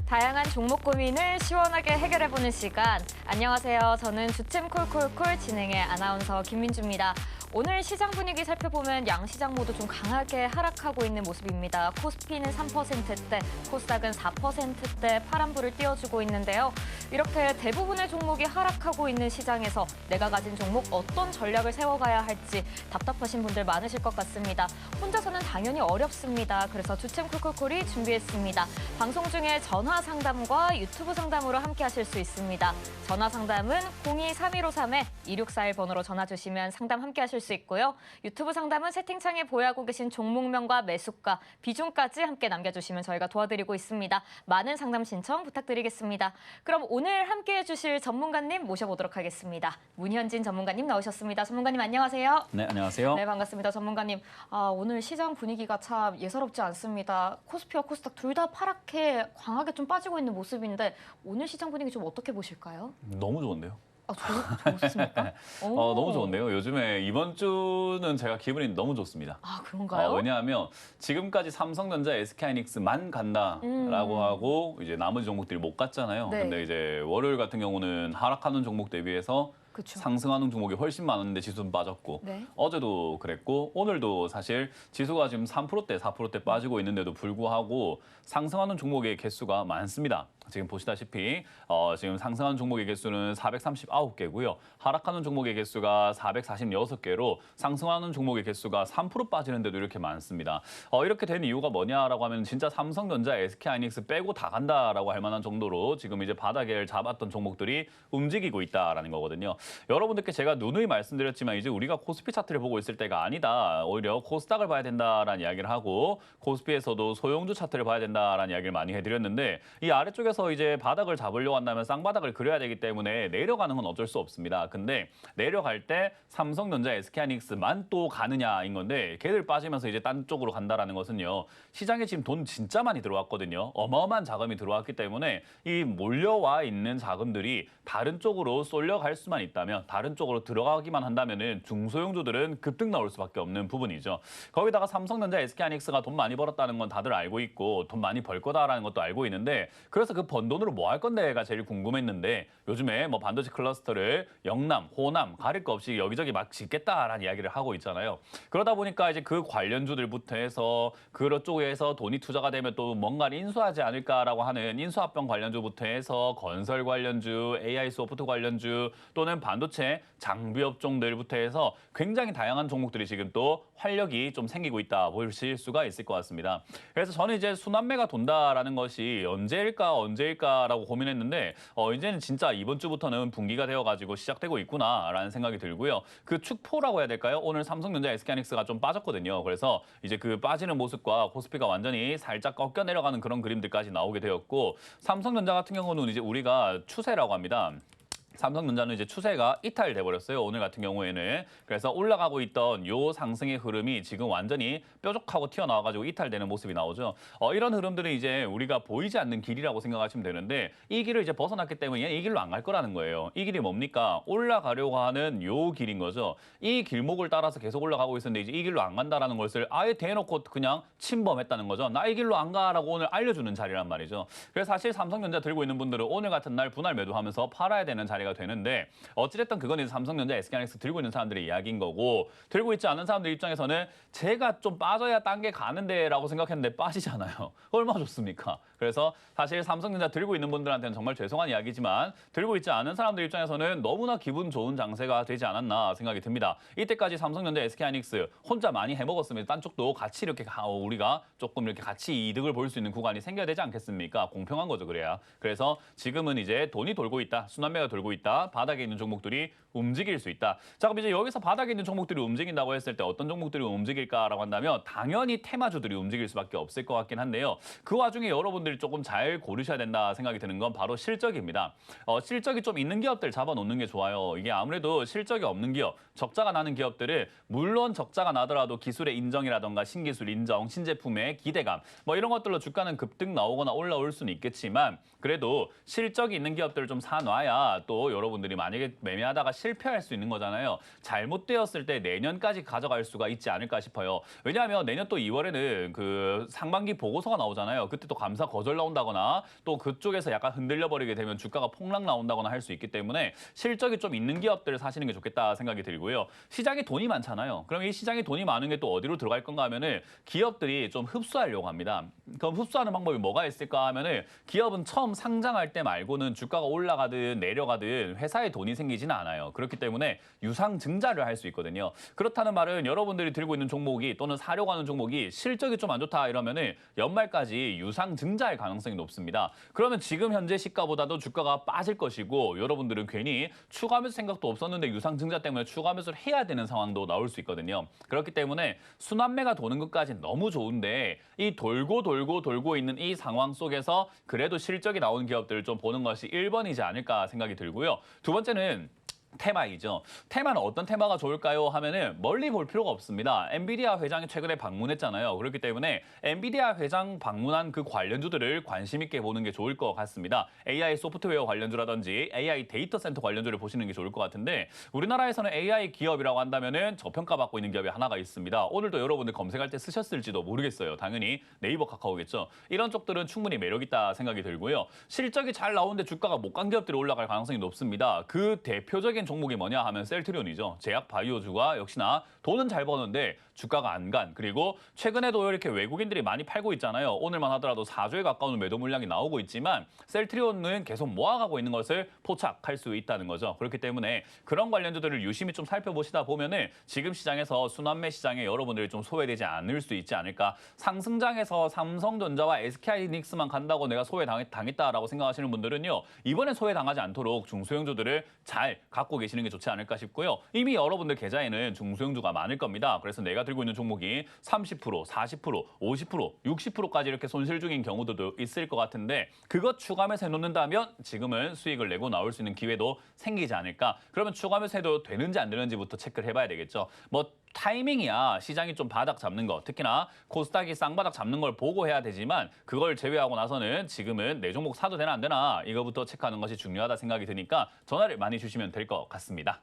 다양한 종목 고민을 시원하게 해결해보는 시간. 안녕하세요. 저는 주침 콜콜콜 진행의 아나운서 김민주입니다. 오늘 시장 분위기 살펴보면 양시장 모두 좀 강하게 하락하고 있는 모습입니다. 코스피는 3%대, 코스닥은 4%대 파란불을 띄워주고 있는데요. 이렇게 대부분의 종목이 하락하고 있는 시장에서 내가 가진 종목 어떤 전략을 세워가야 할지 답답하신 분들 많으실 것 같습니다. 혼자서는 당연히 어렵습니다. 그래서 주침 콜콜콜이 준비했습니다. 방송 중에 전화 상담과 유튜브 상담으로 함께 하실 수 있습니다. 전화 상담은 02-3153-2641번으로 전화 주시면 상담 함께 하실 수 있고요. 유튜브 상담은 채팅창에 보유하고 계신 종목명과 매수가, 비중까지 함께 남겨주시면 저희가 도와드리고 있습니다. 많은 상담 신청 부탁드리겠습니다. 그럼 오늘 함께해 주실 전문가님 모셔보도록 하겠습니다. 문현진 전문가님 나오셨습니다. 전문가님 안녕하세요. 네, 안녕하세요. 네, 반갑습니다. 전문가님. 오늘 시장 분위기가 참 예사롭지 않습니다. 코스피와 코스닥 둘 다 파랗게 강하게 좀 빠지고 있는 모습인데 오늘 시장 분위기 좀 어떻게 보실까요? 너무 좋은데요. 좋습니까? 너무 좋은데요. 요즘에 이번 주는 제가 기분이 너무 좋습니다. 그런가요? 왜냐하면 지금까지 삼성전자, SK하이닉스만 간다라고 하고 이제 나머지 종목들이 못 갔잖아요. 네. 근데 이제 월요일 같은 경우는 하락하는 종목 대비해서 그쵸. 상승하는 종목이 훨씬 많은데 지수는 빠졌고 네. 어제도 그랬고 오늘도 사실 지수가 지금 3%대, 4%대 빠지고 있는데도 불구하고 상승하는 종목의 개수가 많습니다. 지금 보시다시피 지금 상승하는 종목의 개수는 439개고요. 하락하는 종목의 개수가 446개로 상승하는 종목의 개수가 3% 빠지는데도 이렇게 많습니다. 이렇게 된 이유가 뭐냐라고 하면 진짜 삼성전자, SK하이닉스 빼고 다 간다라고 할 만한 정도로 지금 이제 바닥을 잡았던 종목들이 움직이고 있다라는 거거든요. 여러분들께 제가 누누이 말씀드렸지만 이제 우리가 코스피 차트를 보고 있을 때가 아니다. 오히려 코스닥을 봐야 된다라는 이야기를 하고 코스피에서도 소형주 차트를 봐야 된다라는 이야기를 많이 해드렸는데 이 아래쪽에서 이제 바닥을 잡으려고 한다면 쌍바닥을 그려야 되기 때문에 내려가는 건 어쩔 수 없습니다. 근데 내려갈 때 삼성전자, SK하이닉스만 또 가느냐인 건데 걔들 빠지면서 이제 딴 쪽으로 간다라는 것은요. 시장에 지금 돈 진짜 많이 들어왔거든요. 어마어마한 자금이 들어왔기 때문에 이 몰려와 있는 자금들이 다른 쪽으로 쏠려갈 수만 있다면 다른 쪽으로 들어가기만 한다면은 중소형주들은 급등 나올 수밖에 없는 부분이죠. 거기다가 삼성전자, SK하이닉스가 돈 많이 벌었다는 건 다들 알고 있고 돈 많이 벌 거다라는 것도 알고 있는데 그래서 그 번 돈으로 뭐 할 건데가 제일 궁금했는데 요즘에 뭐 반도체 클러스터를 영남, 호남 가릴 거 없이 여기저기 막 짓겠다라는 이야기를 하고 있잖아요. 그러다 보니까 이제 그 관련주들부터 해서 그쪽에서 돈이 투자가 되면 또 뭔가를 인수하지 않을까라고 하는 인수합병 관련주부터 해서 건설 관련주, AI 소프트 관련주 또는 반도체 장비 업종들부터 해서 굉장히 다양한 종목들이 지금 또 활력이 좀 생기고 있다 보실 수가 있을 것 같습니다. 그래서 저는 이제 순환매가 돈다라는 것이 언제일까라고 고민했는데 이제는 진짜 이번 주부터는 분기가 되어가지고 시작되고 있구나라는 생각이 들고요. 그 축포라고 해야 될까요? 오늘 삼성전자, SK하이닉스가 좀 빠졌거든요. 그래서 이제 그 빠지는 모습과 코스피가 완전히 살짝 꺾여 내려가는 그런 그림들까지 나오게 되었고 삼성전자 같은 경우는 이제 우리가 추세라고 합니다. 삼성전자는 이제 추세가 이탈돼 버렸어요. 오늘 같은 경우에는. 그래서 올라가고 있던 요 상승의 흐름이 지금 완전히 뾰족하고 튀어나와가지고 이탈되는 모습이 나오죠. 이런 흐름들은 이제 우리가 보이지 않는 길이라고 생각하시면 되는데 이 길을 이제 벗어났기 때문에 이 길로 안 갈 거라는 거예요. 이 길이 뭡니까? 올라가려고 하는 요 길인 거죠. 이 길목을 따라서 계속 올라가고 있었는데 이제 이 길로 안 간다라는 것을 아예 대놓고 그냥 침범했다는 거죠. 나 이 길로 안 가라고 오늘 알려주는 자리란 말이죠. 그래서 사실 삼성전자 들고 있는 분들은 오늘 같은 날 분할 매도하면서 팔아야 되는 자리 가 되는데 어찌됐든 그건 이제 삼성전자, SK하이닉스 들고 있는 사람들의 이야기인 거고 들고 있지 않은 사람들 입장에서는 제가 좀 빠져야 딴 게 가는데라고 생각했는데 빠지잖아요. 얼마나 좋습니까? 그래서 사실 삼성전자 들고 있는 분들한테는 정말 죄송한 이야기지만 들고 있지 않은 사람들 입장에서는 너무나 기분 좋은 장세가 되지 않았나 생각이 듭니다. 이때까지 삼성전자, SK하이닉스 혼자 많이 해먹었으면 딴 쪽도 같이 이렇게 우리가 조금 이렇게 같이 이득을 볼 수 있는 구간이 생겨야 되지 않겠습니까? 공평한 거죠, 그래야. 그래서 지금은 이제 돈이 돌고 있다, 순환매가 돌고 있다, 바닥에 있는 종목들이 움직일 수 있다. 자, 그럼 이제 여기서 바닥에 있는 종목들이 움직인다고 했을 때 어떤 종목들이 움직일까라고 한다면 당연히 테마주들이 움직일 수밖에 없을 것 같긴 한데요. 그 와중에 여러분들이 기업들 조금 잘 고르셔야 된다 생각이 드는 건 바로 실적입니다. 실적이 좀 있는 기업들 잡아놓는 게 좋아요. 이게 아무래도 실적이 없는 기업, 적자가 나는 기업들은 물론 적자가 나더라도 기술의 인정이라던가 신기술 인정, 신제품의 기대감 뭐 이런 것들로 주가는 급등 나오거나 올라올 수는 있겠지만 그래도 실적이 있는 기업들을 좀 사놔야 또 여러분들이 만약에 매매하다가 실패할 수 있는 거잖아요. 잘못되었을 때 내년까지 가져갈 수가 있지 않을까 싶어요. 왜냐하면 내년 또 2월에는 그 상반기 보고서가 나오잖아요. 그때 또 감사 거절 나온다거나 또 그쪽에서 약간 흔들려 버리게 되면 주가가 폭락 나온다거나 할 수 있기 때문에 실적이 좀 있는 기업들을 사시는 게 좋겠다 생각이 들고요. 시장에 돈이 많잖아요. 그럼 이 시장에 돈이 많은 게 또 어디로 들어갈 건가 하면은 기업들이 좀 흡수하려고 합니다. 그럼 흡수하는 방법이 뭐가 있을까 하면은 기업은 처음 상장할 때 말고는 주가가 올라가든 내려가든 회사에 돈이 생기지는 않아요. 그렇기 때문에 유상증자를 할 수 있거든요. 그렇다는 말은 여러분들이 들고 있는 종목이 또는 사려고 하는 종목이 실적이 좀 안 좋다 이러면은 연말까지 유상증자할 가능성이 높습니다. 그러면 지금 현재 시가보다도 주가가 빠질 것이고 여러분들은 괜히 추가 매수 생각도 없었는데 유상증자 때문에 추가 매수를 해야 되는 상황도 나올 수 있거든요. 그렇기 때문에 순환매가 도는 것까지는 너무 좋은데 이 돌고 있는 이 상황 속에서 그래도 실적이 나오는 기업들을 좀 보는 것이 1번이지 않을까 생각이 들고요. 두 번째는 테마이죠. 테마는 어떤 테마가 좋을까요? 하면은 멀리 볼 필요가 없습니다. 엔비디아 회장이 최근에 방문했잖아요. 그렇기 때문에 엔비디아 회장 방문한 그 관련주들을 관심 있게 보는 게 좋을 것 같습니다. AI 소프트웨어 관련주라든지 AI 데이터 센터 관련주를 보시는 게 좋을 것 같은데 우리나라에서는 AI 기업이라고 한다면은 저평가받고 있는 기업이 하나가 있습니다. 오늘도 여러분들 검색할 때 쓰셨을지도 모르겠어요. 당연히 네이버 카카오겠죠. 이런 쪽들은 충분히 매력 있다 생각이 들고요. 실적이 잘 나오는데 주가가 못 간 기업들이 올라갈 가능성이 높습니다. 그 대표적인 종목이 뭐냐 하면 셀트리온이죠. 제약 바이오주가 역시나 돈은 잘 버는데 주가가 안 간. 그리고 최근에도 이렇게 외국인들이 많이 팔고 있잖아요. 오늘만 하더라도 4조에 가까운 매도 물량이 나오고 있지만 셀트리온은 계속 모아가고 있는 것을 포착할 수 있다는 거죠. 그렇기 때문에 그런 관련주들을 유심히 좀 살펴보시다 보면은 지금 시장에서 순환매 시장에 여러분들이 좀 소외되지 않을 수 있지 않을까. 상승장에서 삼성전자와 SK하이닉스만 간다고 내가 소외당했다라고 생각하시는 분들은요. 이번에 소외당하지 않도록 중소형주들을 잘 갖고 계시는 게 좋지 않을까 싶고요. 이미 여러분들 계좌에는 중소형주가 많을 겁니다. 그래서 내가 들고 있는 종목이 30%, 40%, 50%, 60%까지 이렇게 손실 중인 경우도 있을 것 같은데 그것 추가 매수 해놓는다면 지금은 수익을 내고 나올 수 있는 기회도 생기지 않을까. 그러면 추가 매수 해도 되는지 안 되는지부터 체크를 해봐야 되겠죠. 뭐 타이밍이야 시장이 좀 바닥 잡는 거 특히나 코스닥이 쌍바닥 잡는 걸 보고 해야 되지만 그걸 제외하고 나서는 지금은 내 종목 사도 되나 안 되나 이거부터 체크하는 것이 중요하다 생각이 드니까 전화를 많이 주시면 될 것 같습니다.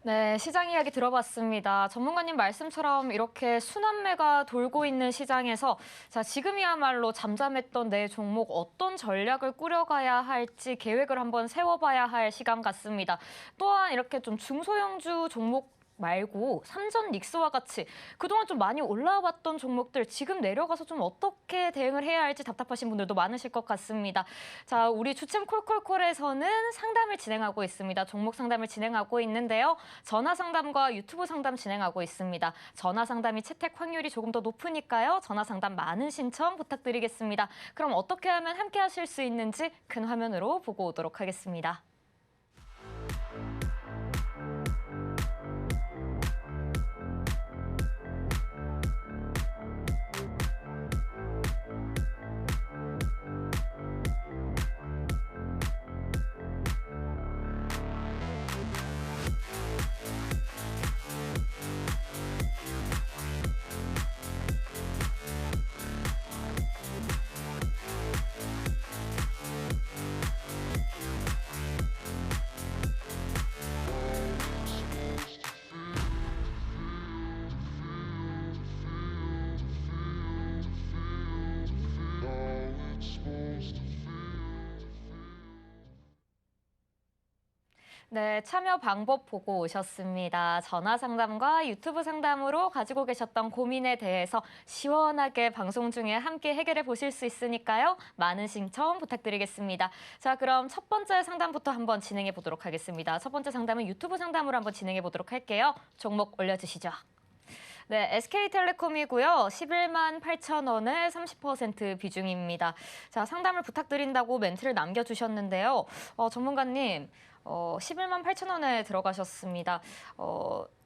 네, 시장 이야기 들어봤습니다. 전문가님 말씀처럼 이렇게 순환매가 돌고 있는 시장에서 자, 지금이야말로 잠잠했던 내 종목 어떤 전략을 꾸려가야 할지 계획을 한번 세워봐야 할 시간 같습니다. 또한 이렇게 좀 중소형주 종목 말고 삼전 닉스와 같이 그동안 좀 많이 올라왔던 종목들 지금 내려가서 좀 어떻게 대응을 해야 할지 답답하신 분들도 많으실 것 같습니다. 자, 우리 주침 콜콜콜에서는 상담을 진행하고 있습니다. 종목 상담을 진행하고 있는데요. 전화 상담과 유튜브 상담 진행하고 있습니다. 전화 상담이 채택 확률이 조금 더 높으니까요. 전화 상담 많은 신청 부탁드리겠습니다. 그럼 어떻게 하면 함께 하실 수 있는지 큰 화면으로 보고 오도록 하겠습니다. 네, 참여 방법 보고 오셨습니다. 전화 상담과 유튜브 상담으로 가지고 계셨던 고민에 대해서 시원하게 방송 중에 함께 해결해 보실 수 있으니까요. 많은 신청 부탁드리겠습니다. 자, 그럼 첫 번째 상담부터 한번 진행해 보도록 하겠습니다. 첫 번째 상담은 유튜브 상담으로 한번 진행해 보도록 할게요. 종목 올려주시죠. 네, SK텔레콤이고요. 11만 8천 원의 30% 비중입니다. 자, 상담을 부탁드린다고 멘트를 남겨주셨는데요. 전문가님, 11만 8천 원에 들어가셨습니다.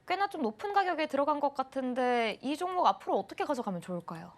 꽤나 좀 높은 가격에 들어간 것 같은데 이 종목 앞으로 어떻게 가져가면 좋을까요?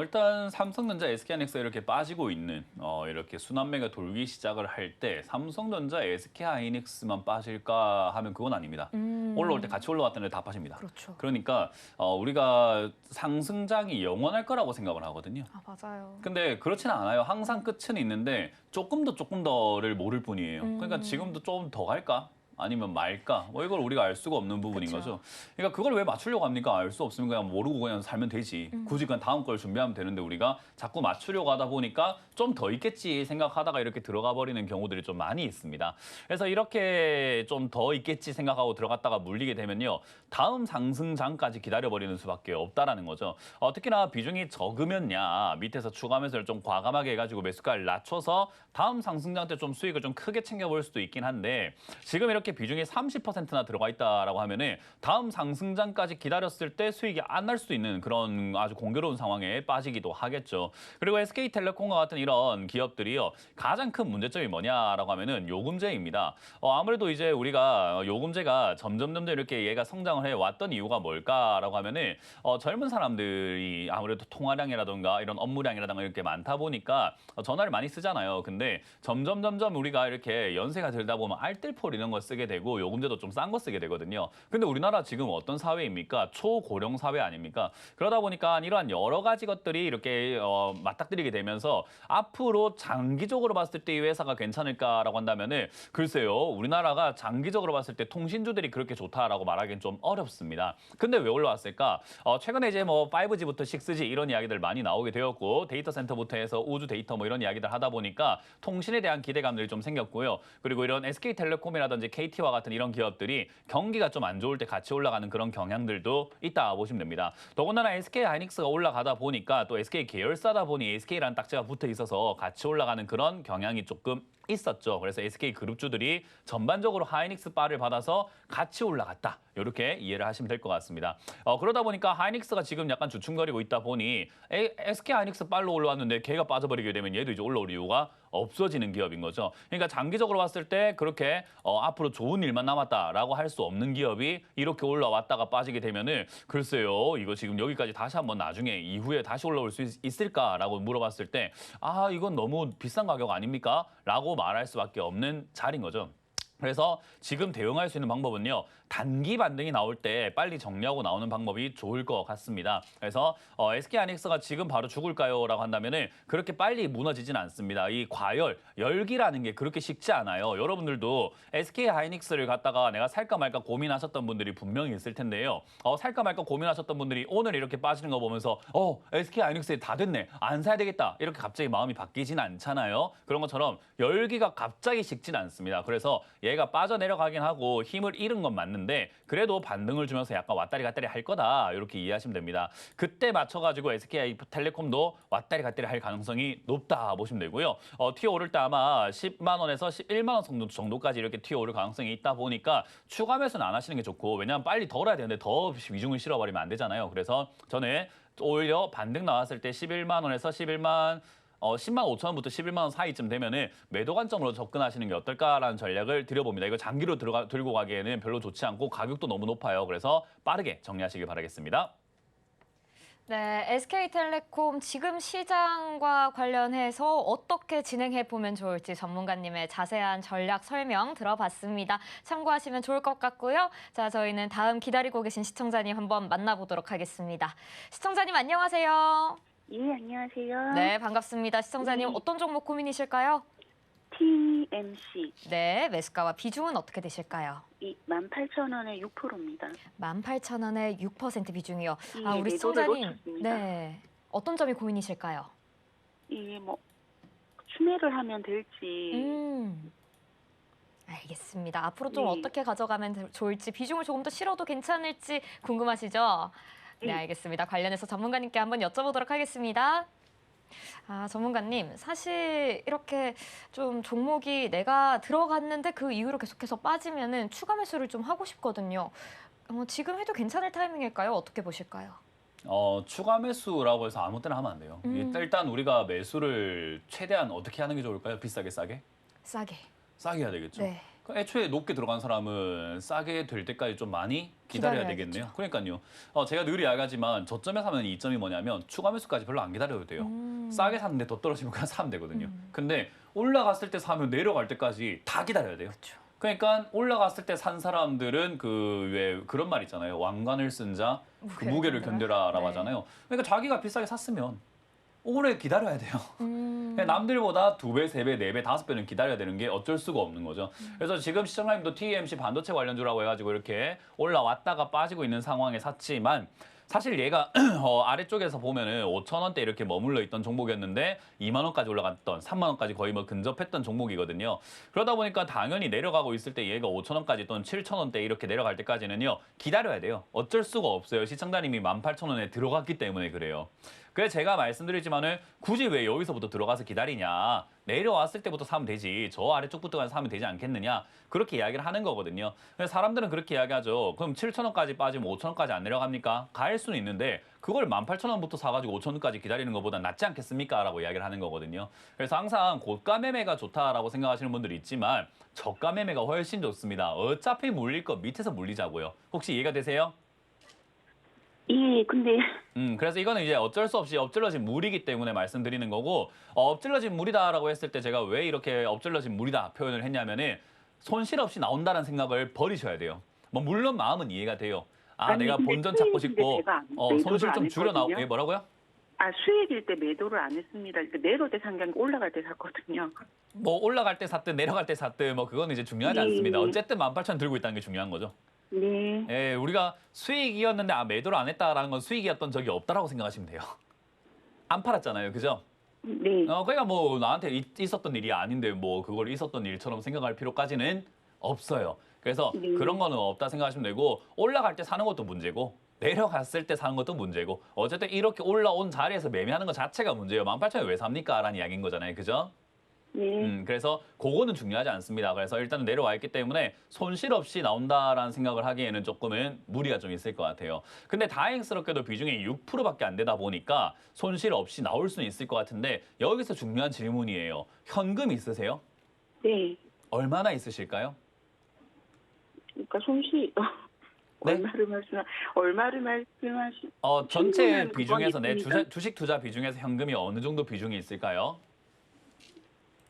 일단 삼성전자, SK하이닉스가 이렇게 빠지고 있는 이렇게 순환매가 돌기 시작을 할 때 삼성전자, SK하이닉스만 빠질까 하면 그건 아닙니다. 올라올 때 같이 올라왔던 애들 다 빠집니다. 그렇죠. 그러니까 우리가 상승장이 영원할 거라고 생각을 하거든요. 아, 맞아요. 근데 그렇지는 않아요. 항상 끝은 있는데 조금 더를 모를 뿐이에요. 그러니까 지금도 좀 더 갈까? 아니면 말까? 뭐 이걸 우리가 알 수가 없는 부분인 그쵸. 거죠. 그러니까 그걸 왜 맞추려고 합니까? 알 수 없으면 그냥 모르고 그냥 살면 되지. 굳이 그냥 다음 걸 준비하면 되는데 우리가 자꾸 맞추려고 하다 보니까 좀 더 있겠지 생각하다가 이렇게 들어가 버리는 경우들이 좀 많이 있습니다. 그래서 이렇게 좀 더 있겠지 생각하고 들어갔다가 물리게 되면요. 다음 상승장까지 기다려버리는 수밖에 없다라는 거죠. 특히나 비중이 적으면야 밑에서 추가 매수를 좀 과감하게 해가지고 매수가를 낮춰서 다음 상승장 때 좀 수익을 좀 크게 챙겨볼 수도 있긴 한데 지금 이렇게 비중이 30%나 들어가 있다라고 하면은 다음 상승장까지 기다렸을 때 수익이 안 날 수도 있는 그런 아주 공교로운 상황에 빠지기도 하겠죠. 그리고 SK텔레콤과 같은 이런 기업들이요. 가장 큰 문제점이 뭐냐라고 하면은 요금제입니다. 아무래도 이제 우리가 요금제가 점점 이렇게 얘가 성장을 해 왔던 이유가 뭘까라고 하면은 젊은 사람들이 아무래도 통화량이라든가 이런 업무량이라든가 이렇게 많다 보니까 전화를 많이 쓰잖아요. 근데 점점 우리가 이렇게 연세가 들다 보면 알뜰폰 이런 거 쓰게 되고 요금제도 좀 싼 거 쓰게 되거든요. 근데 우리나라 지금 어떤 사회입니까? 초고령 사회 아닙니까? 그러다 보니까 이러한 여러 가지 것들이 이렇게 맞닥뜨리게 되면서 앞으로 장기적으로 봤을 때 이 회사가 괜찮을까라고 한다면은 글쎄요. 우리나라가 장기적으로 봤을 때 통신주들이 그렇게 좋다라고 말하기는 좀 어렵습니다. 근데 왜 올라왔을까? 최근에 이제 뭐 5G부터 6G 이런 이야기들 많이 나오게 되었고 데이터 센터부터 해서 우주 데이터 뭐 이런 이야기들 하다 보니까 통신에 대한 기대감들이 좀 생겼고요. 그리고 이런 SK텔레콤이라든지 KT와 같은 이런 기업들이 경기가 좀 안 좋을 때 같이 올라가는 그런 경향들도 있다 보시면 됩니다. 더군다나 SK하이닉스가 올라가다 보니까 또 SK 계열사다 보니 SK라는 딱지가 붙어 있어서 같이 올라가는 그런 경향이 조금 있었죠. 그래서 SK그룹주들이 전반적으로 하이닉스 바를 받아서 같이 올라갔다. 이렇게 이해를 하시면 될 것 같습니다. 그러다 보니까 하이닉스가 지금 약간 주춤거리고 있다 보니 SK하이닉스 빨로 올라왔는데 걔가 빠져버리게 되면 얘도 이제 올라올 이유가 없어지는 기업인 거죠. 그러니까 장기적으로 봤을 때 그렇게 앞으로 좋은 일만 남았다라고 할 수 없는 기업이 이렇게 올라왔다가 빠지게 되면은 글쎄요. 이거 지금 여기까지 다시 한번 나중에 이후에 다시 올라올 수 있을까라고 물어봤을 때 이건 너무 비싼 가격 아닙니까? 라고 말할 수밖에 없는 자리인 거죠. 그래서 지금 대응할 수 있는 방법은요. 단기 반등이 나올 때 빨리 정리하고 나오는 방법이 좋을 것 같습니다. 그래서 SK하이닉스가 지금 바로 죽을까요? 라고 한다면은 그렇게 빨리 무너지진 않습니다. 이 과열, 열기라는 게 그렇게 쉽지 않아요. 여러분들도 SK하이닉스를 갖다가 내가 살까 말까 고민하셨던 분들이 분명히 있을 텐데요. 살까 말까 고민하셨던 분들이 오늘 이렇게 빠지는 거 보면서 SK하이닉스에 다 됐네. 안 사야 되겠다. 이렇게 갑자기 마음이 바뀌진 않잖아요. 그런 것처럼 열기가 갑자기 식진 않습니다. 그래서 얘가 빠져내려가긴 하고 힘을 잃은 건 맞는데 그래도 반등을 주면서 약간 왔다리 갔다리 할 거다 이렇게 이해하시면 됩니다. 그때 맞춰가지고 SK텔레콤도 왔다리 갔다리 할 가능성이 높다 보시면 되고요. 튀어오를 때 아마 10만 원에서 11만 원 정도까지 이렇게 튀어오를 가능성이 있다 보니까 추가 매수는 안 하시는 게 좋고 왜냐하면 빨리 덜어야 되는데 더 위중을 실어버리면 안 되잖아요. 그래서 저는 오히려 반등 나왔을 때 11만 원에서 10만 5천 원부터 11만 원 사이쯤 되면은 매도 관점으로 접근하시는 게 어떨까라는 전략을 드려봅니다. 이거 장기로 들고 가기에는 별로 좋지 않고 가격도 너무 높아요. 그래서 빠르게 정리하시길 바라겠습니다. 네, SK텔레콤 지금 시장과 관련해서 어떻게 진행해 보면 좋을지 전문가님의 자세한 전략 설명 들어봤습니다. 참고하시면 좋을 것 같고요. 자, 저희는 다음 기다리고 계신 시청자님 한번 만나보도록 하겠습니다. 시청자님 안녕하세요. 예, 안녕하세요. 네, 반갑습니다. 시청자님 네. 어떤 종목 고민이실까요? TMC. 네, 매수가와 비중은 어떻게 되실까요? 18,000원에 6%입니다. 18,000원에 6% 비중이요. 예, 우리 매도를 시청자님, 놓쳤습니다. 네, 어떤 점이 고민이실까요? 이게 추매를 하면 될지. 알겠습니다. 앞으로 좀 네. 어떻게 가져가면 좋을지, 비중을 조금 더 실어도 괜찮을지 궁금하시죠? 네, 네. 알겠습니다. 관련해서 전문가님께 한번 여쭤보도록 하겠습니다. 전문가님, 사실 이렇게 좀 종목이 내가 들어갔는데 그 이후로 계속해서 빠지면은 추가 매수를 좀 하고 싶거든요. 지금 해도 괜찮을 타이밍일까요? 어떻게 보실까요? 추가 매수라고 해서 아무 때나 하면 안 돼요. 일단 우리가 매수를 최대한 어떻게 하는 게 좋을까요? 비싸게 싸게? 싸게. 싸게 해야 되겠죠. 네. 그 애초에 높게 들어간 사람은 싸게 될 때까지 좀 많이 기다려야 기다려야겠죠. 되겠네요. 그러니까요. 제가 늘 이야기하지만 저점에 사면 이점이 뭐냐면 추가 매수까지 별로 안 기다려도 돼요. 싸게 샀는데 더 떨어지면 그냥 사면 되거든요. 근데 올라갔을 때 사면 내려갈 때까지 다 기다려야 돼요. 그렇죠. 그러니까 올라갔을 때 산 사람들은 그 왜 그런 말 있잖아요. 왕관을 쓴 자 그 무게를 견뎌라라고 네. 하잖아요. 그러니까 자기가 비싸게 샀으면 오래 기다려야 돼요. 음. 그냥 남들보다 2배, 3배, 4배, 5배는 기다려야 되는 게 어쩔 수가 없는 거죠. 그래서 지금 시청자님도 TMC 반도체 관련주라고 해가지고 이렇게 올라왔다가 빠지고 있는 상황에 샀지만 사실 얘가 아래쪽에서 보면은 5,000원대 이렇게 머물러 있던 종목이었는데 2만 원까지 올라갔던 3만 원까지 거의 뭐 근접했던 종목이거든요. 그러다 보니까 당연히 내려가고 있을 때 얘가 5,000원까지 또는 7,000원대 이렇게 내려갈 때까지는요. 기다려야 돼요. 어쩔 수가 없어요. 시청자님이 18,000원에 들어갔기 때문에 그래요. 그래서 제가 말씀드리지만은 굳이 왜 여기서부터 들어가서 기다리냐. 내려왔을 때부터 사면 되지. 저 아래쪽부터 가서 사면 되지 않겠느냐. 그렇게 이야기를 하는 거거든요. 그래서 사람들은 그렇게 이야기하죠. 그럼 7,000원까지 빠지면 5,000원까지 안 내려갑니까? 갈 수는 있는데 그걸 18,000원부터 사가지고 5,000원까지 기다리는 것보다 낫지 않겠습니까? 라고 이야기를 하는 거거든요. 그래서 항상 고가 매매가 좋다라고 생각하시는 분들이 있지만 저가 매매가 훨씬 좋습니다. 어차피 물릴 거 밑에서 물리자고요. 혹시 이해가 되세요? 예, 근데 그래서 이거는 이제 어쩔 수 없이 엎질러진 물이기 때문에 말씀드리는 거고, 엎질러진 물이다라고 했을 때 제가 왜 이렇게 엎질러진 물이다 표현을 했냐면은 손실 없이 나온다는 생각을 버리셔야 돼요. 뭐 물론 마음은 이해가 돼요. 아니, 내가 근데 본전 찾고 수익인데 싶고 제가 매도를 손실 좀 안 줄여나오고 했거든요. 예, 뭐라고요? 수익일 때 매도를 안 했습니다. 그러니까 내려올 때 산 게 아니고 올라갈 때 샀거든요. 뭐 올라갈 때 샀든 내려갈 때 샀든 뭐 그건 이제 중요하지 네. 않습니다. 어쨌든 18,000 들고 있다는 게 중요한 거죠. 네. 예, 우리가 수익이었는데 매도를 안 했다라는 건 수익이었던 적이 없다라고 생각하시면 돼요. 안 팔았잖아요, 그죠? 네. 그러니까 뭐 나한테 있었던 일이 아닌데 뭐 그걸 있었던 일처럼 생각할 필요까지는 없어요. 그래서 그런 거는 없다 생각하시면 되고 올라갈 때 사는 것도 문제고 내려갔을 때 사는 것도 문제고 어쨌든 이렇게 올라온 자리에서 매매하는 것 자체가 문제예요. 18,000에 왜 삽니까? 라는 이야기인 거잖아요. 그죠? 네. 그래서 그거는 중요하지 않습니다. 그래서 일단은 내려와 있기 때문에 손실 없이 나온다라는 생각을 하기에는 조금은 무리가 좀 있을 것 같아요. 근데 다행스럽게도 비중이 6%밖에 안 되다 보니까 손실 없이 나올 수는 있을 것 같은데 여기서 중요한 질문이에요. 현금 있으세요? 네. 얼마나 있으실까요? 그러니까 손실 네? 얼마를 말씀하시? 전체 현금은 비중에서 내 있습니다. 주식 투자 비중에서 현금이 어느 정도 비중이 있을까요?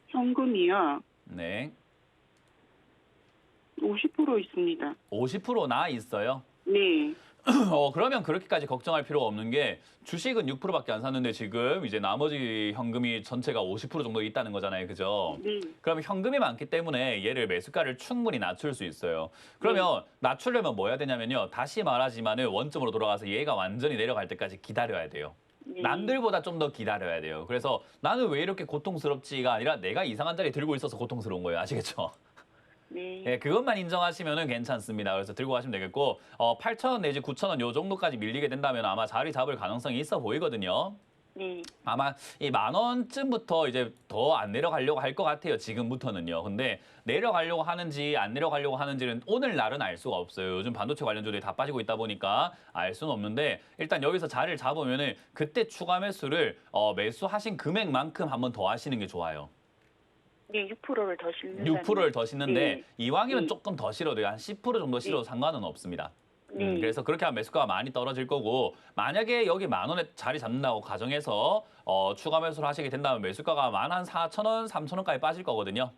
현금이요. 네. 50% 있습니다. 50%나 있어요. 네. 그러면 그렇게까지 걱정할 필요가 없는 게 주식은 6%밖에 안 샀는데 지금 이제 나머지 현금이 전체가 50% 정도 있다는 거잖아요. 그죠? 네. 그러면 현금이 많기 때문에 얘를 매수가를 충분히 낮출 수 있어요. 그러면 낮추려면 뭐 해야 되냐면요. 다시 말하지만은 원점으로 돌아가서 얘가 완전히 내려갈 때까지 기다려야 돼요. 네. 남들보다 좀 더 기다려야 돼요. 그래서 나는 왜 이렇게 고통스럽지가 아니라 내가 이상한 자리 들고 있어서 고통스러운 거예요. 아시겠죠? 네. 예, 그것만 인정하시면은 괜찮습니다. 그래서 들고 가시면 되겠고, 8,000원 내지 9,000원 요 정도까지 밀리게 된다면 아마 자리 잡을 가능성이 있어 보이거든요. 네. 아마 이 10,000원쯤부터 이제 더 안 내려가려고 할 것 같아요. 지금부터는요. 근데 내려가려고 하는지 안 내려가려고 하는지는 오늘날은 알 수가 없어요. 요즘 반도체 관련주들이 다 빠지고 있다 보니까 알 수는 없는데 일단 여기서 자리를 잡으면은 그때 추가 매수를 매수하신 금액만큼 한번 더 하시는 게 좋아요. 네, 6%를 더 싣는 6%를 더 싣는데 네. 이왕이면 네. 조금 더 실어도요. 한 10% 정도 실어도 상관은 없습니다. 네. 그래서 그렇게 하면 매수가가 많이 떨어질 거고 만약에 여기 10,000원에 자리 잡는다고 가정해서 추가 매수를 하시게 된다면 매수가가 14,000원, 3,000원까지 빠질 거거든요.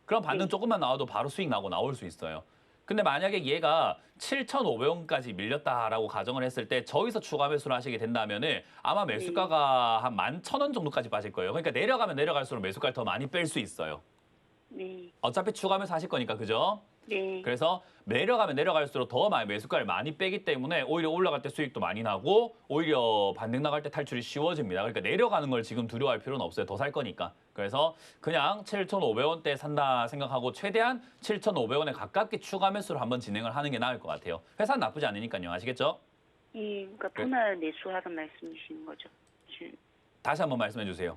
그럼 반등 네. 조금만 나와도 바로 수익 나고 나올 수 있어요. 근데 만약에 얘가 7,500원까지 밀렸다라고 가정을 했을 때 저기서 추가 매수를 하시게 된다면은 아마 매수가가 한 11,000원 정도까지 빠질 거예요. 그러니까 내려가면 내려갈수록 매수가를 더 많이 뺄 수 있어요. 네. 어차피 추가 매수 하실 거니까 그죠? 네. 그래서 내려가면 내려갈수록 더 많이 매수가를 많이 빼기 때문에 오히려 올라갈 때 수익도 많이 나고 오히려 반등 나갈 때 탈출이 쉬워집니다. 그러니까 내려가는 걸 지금 두려워할 필요는 없어요. 더 살 거니까. 그래서 그냥 7,500원대 산다 생각하고 최대한 7,500원에 가깝게 추가 매수를 한번 진행을 하는 게 나을 것 같아요. 회사는 나쁘지 않으니까요. 아시겠죠? 예, 그러니까 분할 매수하는 말씀이신 거죠. 다시 한번 말씀해 주세요.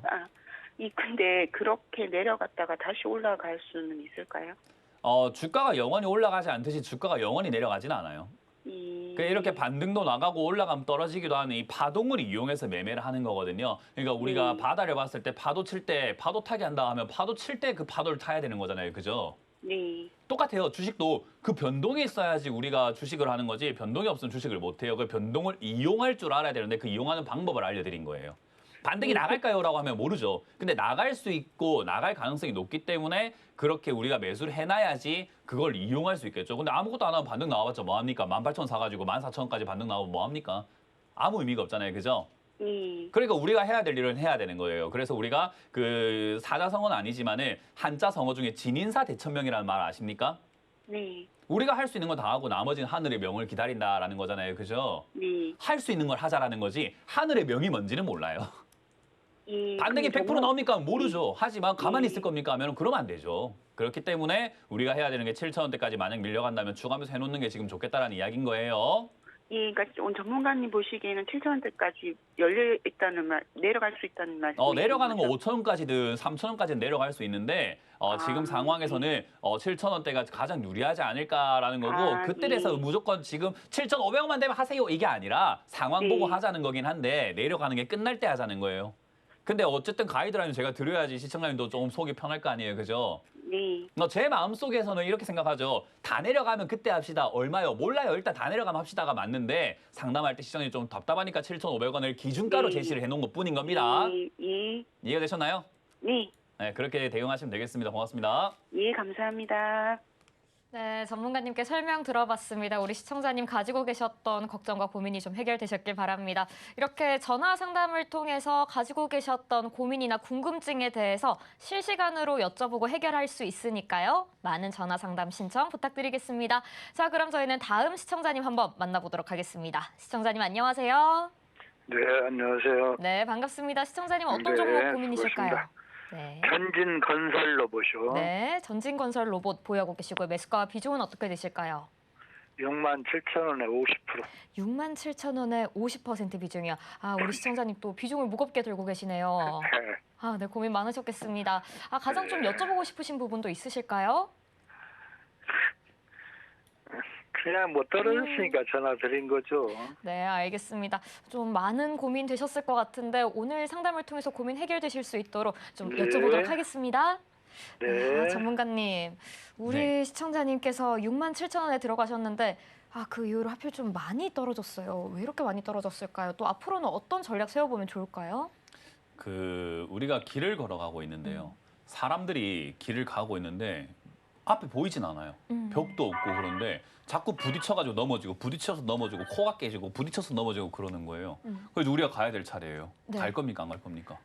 근데 그렇게 내려갔다가 다시 올라갈 수는 있을까요? 주가가 영원히 올라가지 않듯이 주가가 영원히 내려가지는 않아요. 이렇게 반등도 나가고 올라가면 떨어지기도 하는 이 파동을 이용해서 매매를 하는 거거든요. 그러니까 우리가 바다를 봤을 때 파도 칠 때 파도 타기 한다 하면 파도 칠 때 그 파도를 타야 되는 거잖아요. 그죠? 네. 똑같아요. 주식도 그 변동이 있어야지 우리가 주식을 하는 거지 변동이 없으면 주식을 못 해요. 그 변동을 이용할 줄 알아야 되는데 그 이용하는 방법을 알려드린 거예요. 반등이 나갈까요? 라고 하면 모르죠. 근데 나갈 수 있고 나갈 가능성이 높기 때문에 그렇게 우리가 매수를 해놔야지 그걸 이용할 수 있겠죠. 근데 아무것도 안 하면 반등 나와봤자 뭐합니까? 18,000원 사가지고 14,000원까지 반등 나오면 뭐합니까? 아무 의미가 없잖아요. 그죠? 네. 그러니까 우리가 해야 될 일은 해야 되는 거예요. 그래서 우리가 그 사자성어는 아니지만은 한자성어 중에 진인사 대천명이라는 말 아십니까? 네. 우리가 할 수 있는 건 다 하고 나머지는 하늘의 명을 기다린다라는 거잖아요. 그죠? 네. 할 수 있는 걸 하자라는 거지 하늘의 명이 뭔지는 몰라요. 예. 반등이 100% 나옵니까? 모르죠. 하지만 가만히 네. 있을 겁니까? 하면 그러면 안 되죠. 그렇기 때문에 우리가 해야 되는 게 7,000원대까지 만약 밀려간다면 추가하면서 해놓는 게 지금 좋겠다라는 이야기인 거예요. 예, 그러니까 오늘 전문가님 보시기에는 7,000원대까지 열려 있다는 말, 내려갈 수 있다는 말씀. 내려가는 거 5,000원까지든 3,000원까지는 내려갈 수 있는데 지금 상황에서는 7,000원대가 가장 유리하지 않을까라는 거고 아, 그때 예. 돼서 무조건 지금 7,500원만 되면 하세요 이게 아니라 상황 보고 네. 하자는 거긴 한데 내려가는 게 끝날 때 하자는 거예요. 근데 어쨌든 가이드라인 제가 드려야지 시청자님도 좀 속이 편할 거 아니에요. 그죠? 네. 제 마음속에서는 이렇게 생각하죠. 다 내려가면 그때 합시다. 얼마요? 몰라요. 일단 다 내려가면 합시다가 맞는데 상담할 때 시청이 좀 답답하니까 7,500원을 기준가로 네. 제시를 해놓은 것뿐인 겁니다. 예. 예. 이해가 되셨나요? 네. 네, 그렇게 대응하시면 되겠습니다. 고맙습니다. 예, 감사합니다. 네, 전문가님께 설명 들어봤습니다. 우리 시청자님 가지고 계셨던 걱정과 고민이 좀 해결되셨길 바랍니다. 이렇게 전화 상담을 통해서 가지고 계셨던 고민이나 궁금증에 대해서 실시간으로 여쭤보고 해결할 수 있으니까요. 많은 전화 상담 신청 부탁드리겠습니다. 자, 그럼 저희는 다음 시청자님 한번 만나보도록 하겠습니다. 시청자님 안녕하세요. 네, 안녕하세요. 네, 반갑습니다. 시청자님 어떤 네, 종목 고민이실까요? 수고하셨습니다. 네. 현진 건설 로봇이요. 네, 전진건설 로봇 보유하고 계시고요. 매수가 비중은 어떻게 되실까요? 67,000원에 50%. 67,000원에 50% 비중이요. 아, 우리 시청자님 또 비중을 무겁게 들고 계시네요. 네. 아, 네, 고민 많으셨겠습니다. 아, 가장 좀 네. 여쭤보고 싶으신 부분도 있으실까요? 그냥 뭐 떨어졌으니까 전화 드린 거죠. 네, 알겠습니다. 좀 많은 고민 되셨을 것 같은데 오늘 상담을 통해서 고민 해결되실 수 있도록 좀 네. 여쭤보도록 하겠습니다. 네. 아, 전문가님, 우리 네. 시청자님께서 67,000원에 들어가셨는데 그 이후로 하필 좀 많이 떨어졌어요. 왜 이렇게 많이 떨어졌을까요? 또 앞으로는 어떤 전략 세워보면 좋을까요? 우리가 길을 걸어가고 있는데요. 사람들이 길을 가고 있는데 앞에 보이진 않아요. 벽도 없고 그런데 자꾸 부딪혀가지고 넘어지고 부딪혀서 넘어지고 코가 깨지고 부딪혀서 넘어지고 그러는 거예요. 그래서 우리가 가야 될 차례예요. 네. 갈 겁니까 안 갈 겁니까?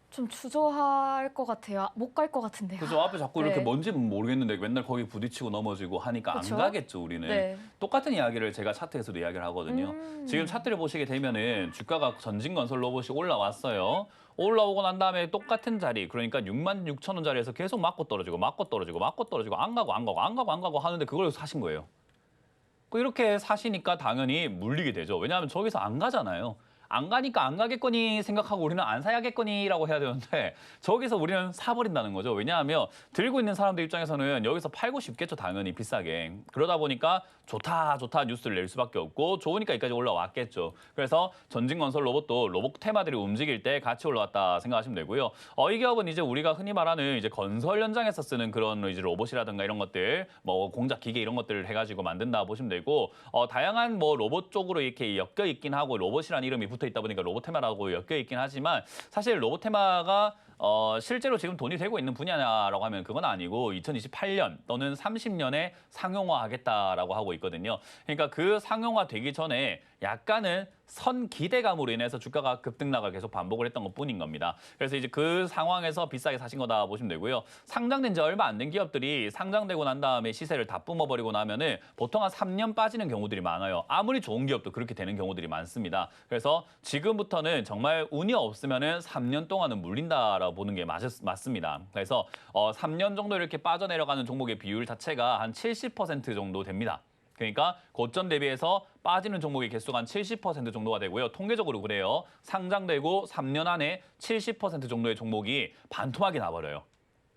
좀 주저할 것 같아요. 못 갈 것 같은데요. 그죠? 앞에 자꾸 이렇게 네. 뭔지는 모르겠는데 맨날 거기 부딪히고 넘어지고 하니까 그쵸? 안 가겠죠, 우리는. 네. 똑같은 이야기를 제가 차트에서도 이야기를 하거든요. 지금 차트를 보시게 되면은 주가가 전진건설 로봇이 올라왔어요. 올라오고 난 다음에 똑같은 자리, 그러니까 66,000원 자리에서 계속 맞고 떨어지고 맞고 떨어지고 맞고 떨어지고 안 가고 안 가고 안 가고 안 가고 하는데 그걸 사신 거예요. 이렇게 사시니까 당연히 물리게 되죠. 왜냐하면 저기서 안 가잖아요. 안 가니까 안 가겠거니 생각하고 우리는 안 사야겠거니라고 해야 되는데 저기서 우리는 사버린다는 거죠. 왜냐하면 들고 있는 사람들 입장에서는 여기서 팔고 싶겠죠. 당연히 비싸게. 그러다 보니까 좋다 좋다 뉴스를 낼 수밖에 없고 좋으니까 여기까지 올라왔겠죠. 그래서 전진건설 로봇도 로봇 테마들이 움직일 때 같이 올라왔다 생각하시면 되고요. 이 기업은 이제 우리가 흔히 말하는 이제 건설 현장에서 쓰는 그런 이제 로봇이라든가 이런 것들, 뭐 공작 기계 이런 것들을 해가지고 만든다 보시면 되고 다양한 뭐 로봇 쪽으로 이렇게 엮여 있긴 하고 로봇이라는 이름이 붙어 있다 보니까 로봇테마라고 엮여 있긴 하지만 사실 로봇테마가 실제로 지금 돈이 되고 있는 분야라고 하면 그건 아니고 2028년 또는 30년에 상용화하겠다라고 하고 있거든요. 그러니까 그 상용화 되기 전에 약간은 선 기대감으로 인해서 주가가 급등락을 계속 반복을 했던 것뿐인 겁니다. 그래서 이제 그 상황에서 비싸게 사신 거다 보시면 되고요. 상장된 지 얼마 안 된 기업들이 상장되고 난 다음에 시세를 다 뿜어버리고 나면은 보통 한 3년 빠지는 경우들이 많아요. 아무리 좋은 기업도 그렇게 되는 경우들이 많습니다. 그래서 지금부터는 정말 운이 없으면은 3년 동안은 물린다라고 보는 게 맞습니다. 그래서 3년 정도 이렇게 빠져내려가는 종목의 비율 자체가 한 70% 정도 됩니다. 그러니까 고점 대비해서 빠지는 종목의 개수가 한 70% 정도가 되고요. 통계적으로 그래요. 상장되고 3년 안에 70% 정도의 종목이 반토막이 나버려요.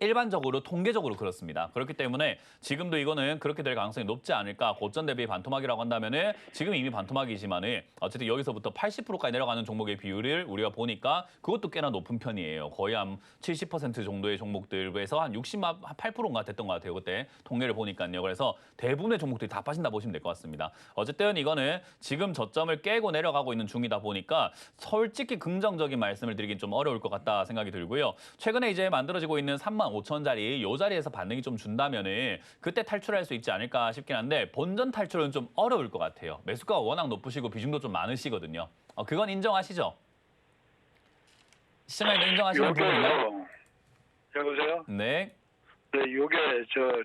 일반적으로 통계적으로 그렇습니다. 그렇기 때문에 지금도 이거는 그렇게 될 가능성이 높지 않을까. 고점 대비 반토막이라고 한다면은 지금 이미 반토막이지만은 어쨌든 여기서부터 80%까지 내려가는 종목의 비율을 우리가 보니까 그것도 꽤나 높은 편이에요. 거의 한 70% 정도의 종목들에서 한 68%인가 됐던 것 같아요. 그때 통계를 보니까요. 그래서 대부분의 종목들이 다 빠진다 보시면 될 것 같습니다. 어쨌든 이거는 지금 저점을 깨고 내려가고 있는 중이다 보니까 솔직히 긍정적인 말씀을 드리긴 좀 어려울 것 같다 생각이 들고요. 최근에 이제 만들어지고 있는 35,000짜리 이 자리에서 반등이 좀 준다면은 그때 탈출할 수 있지 않을까 싶긴 한데 본전 탈출은 좀 어려울 것 같아요. 매수가가 워낙 높으시고 비중도 좀 많으시거든요. 그건 인정하시죠? 시청자님도 인정하시는 부분인가요? 여보세요? 네. 네, 요게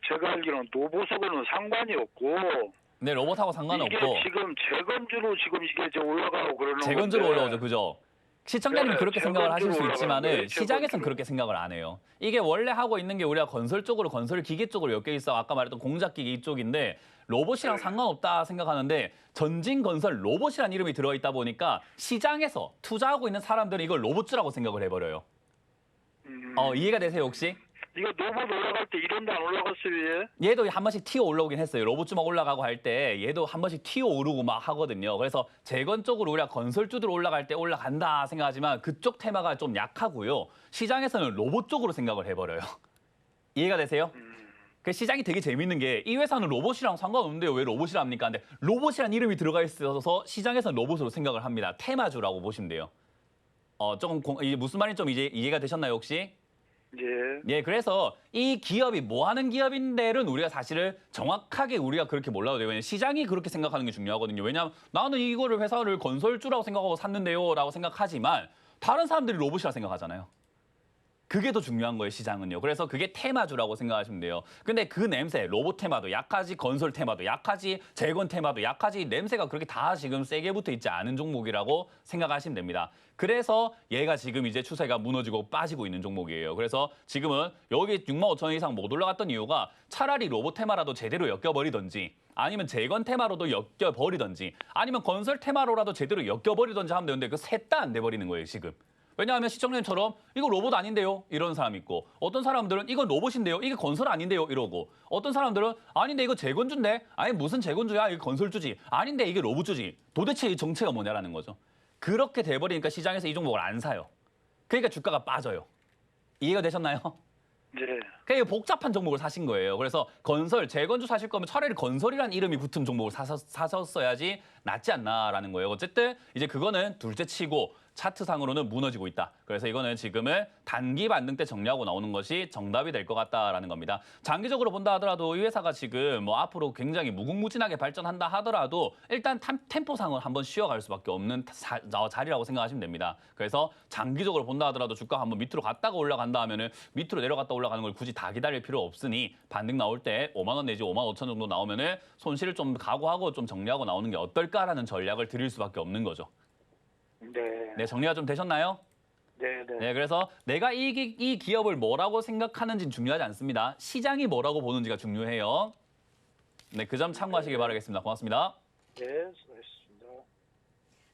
제가 알기로는 노보석은 상관이 없고 네, 로봇하고 상관없고 이게 지금 재건주로 지금 이게 이제 올라가고 그러는 재건주로 건데 올라오죠, 그죠? 시청자님은 네, 그렇게 생각을 하실 수 재건주로 있지만은 올라가는 시장에선 재건주로. 그렇게 생각을 안 해요. 이게 원래 하고 있는 게 우리가 건설 쪽으로 건설 기계 쪽으로 엮여 있어 아까 말했던 공작기계 이쪽인데 로봇이랑 상관없다 생각하는데 전진 건설 로봇이라는 이름이 들어있다 보니까 시장에서 투자하고 있는 사람들은 이걸 로봇주라고 생각을 해버려요. 이해가 되세요 혹시? 이거 노보 올라갈 때 이런데 안 올라갔어요, 얘? 얘도 한 번씩 튀어 올라오긴 했어요. 로봇주 막 올라가고 할 때 얘도 한 번씩 튀어 오르고 막 하거든요. 그래서 재건 쪽으로 우리가 건설주들 올라갈 때 올라간다 생각하지만 그쪽 테마가 좀 약하고요. 시장에서는 로봇 쪽으로 생각을 해버려요. 이해가 되세요? 그 시장이 되게 재밌는 게 이 회사는 로봇이랑 상관없는데요. 왜 로봇이라 합니까? 근데 로봇이라는 이름이 들어가 있어서 시장에서는 로봇으로 생각을 합니다. 테마주라고 보시면 돼요. 이게 무슨 말인지 좀 이제 이해가 되셨나요 혹시? 예. 예, 그래서 이 기업이 뭐 하는 기업인데는 우리가 사실은 정확하게 우리가 그렇게 몰라도 돼요. 왜냐면 시장이 그렇게 생각하는 게 중요하거든요. 왜냐하면 나는 이거를 회사를 건설주라고 생각하고 샀는데요 라고 생각하지만 다른 사람들이 로봇이라 생각하잖아요. 그게 더 중요한 거예요, 시장은요. 그래서 그게 테마주라고 생각하시면 돼요. 근데 그 냄새, 로봇 테마도 약하지, 건설 테마도 약하지, 재건 테마도 약하지, 냄새가 그렇게 다 지금 세게 붙어 있지 않은 종목이라고 생각하시면 됩니다. 그래서 얘가 지금 이제 추세가 무너지고 빠지고 있는 종목이에요. 그래서 지금은 여기 65,000원 이상 못 올라갔던 이유가 차라리 로봇 테마라도 제대로 엮여버리던지 아니면 재건 테마로도 엮여버리던지 아니면 건설 테마로라도 제대로 엮여버리던지 하면 되는데 그 셋 다 안 돼버리는 거예요, 지금. 왜냐하면 시청자님처럼 이거 로봇 아닌데요? 이런 사람 있고 어떤 사람들은 이건 로봇인데요? 이게 건설 아닌데요? 이러고 어떤 사람들은 아닌데 이거 재건주인데? 아니 무슨 재건주야? 이게 건설주지. 아닌데 이게 로봇주지. 도대체 이 정체가 뭐냐라는 거죠. 그렇게 돼버리니까 시장에서 이 종목을 안 사요. 그러니까 주가가 빠져요. 이해가 되셨나요? 네. 그러니까 복잡한 종목을 사신 거예요. 그래서 건설, 재건주 사실 거면 차라리 건설이라는 이름이 붙은 종목을 사셨어야지 낫지 않나라는 거예요. 어쨌든 이제 그거는 둘째 치고 차트상으로는 무너지고 있다. 그래서 이거는 지금은 단기 반등 때 정리하고 나오는 것이 정답이 될 것 같다라는 겁니다. 장기적으로 본다 하더라도 이 회사가 지금 뭐 앞으로 굉장히 무궁무진하게 발전한다 하더라도 일단 템포상은 한번 쉬어갈 수밖에 없는 자리라고 생각하시면 됩니다. 그래서 장기적으로 본다 하더라도 주가가 한번 밑으로 갔다가 올라간다 하면은 밑으로 내려갔다 올라가는 걸 굳이 다 기다릴 필요 없으니 반등 나올 때 5만 원 내지 5만 5천 정도 나오면은 손실을 좀 각오하고 좀 정리하고 나오는 게 어떨까라는 전략을 드릴 수밖에 없는 거죠. 네. 네, 정리가 좀 되셨나요? 네, 네. 네, 그래서 내가 이 기업을 뭐라고 생각하는지는 중요하지 않습니다. 시장이 뭐라고 보는지가 중요해요. 네, 그 점 참고하시길 바라겠습니다. 고맙습니다. 네, 수고하셨습니다.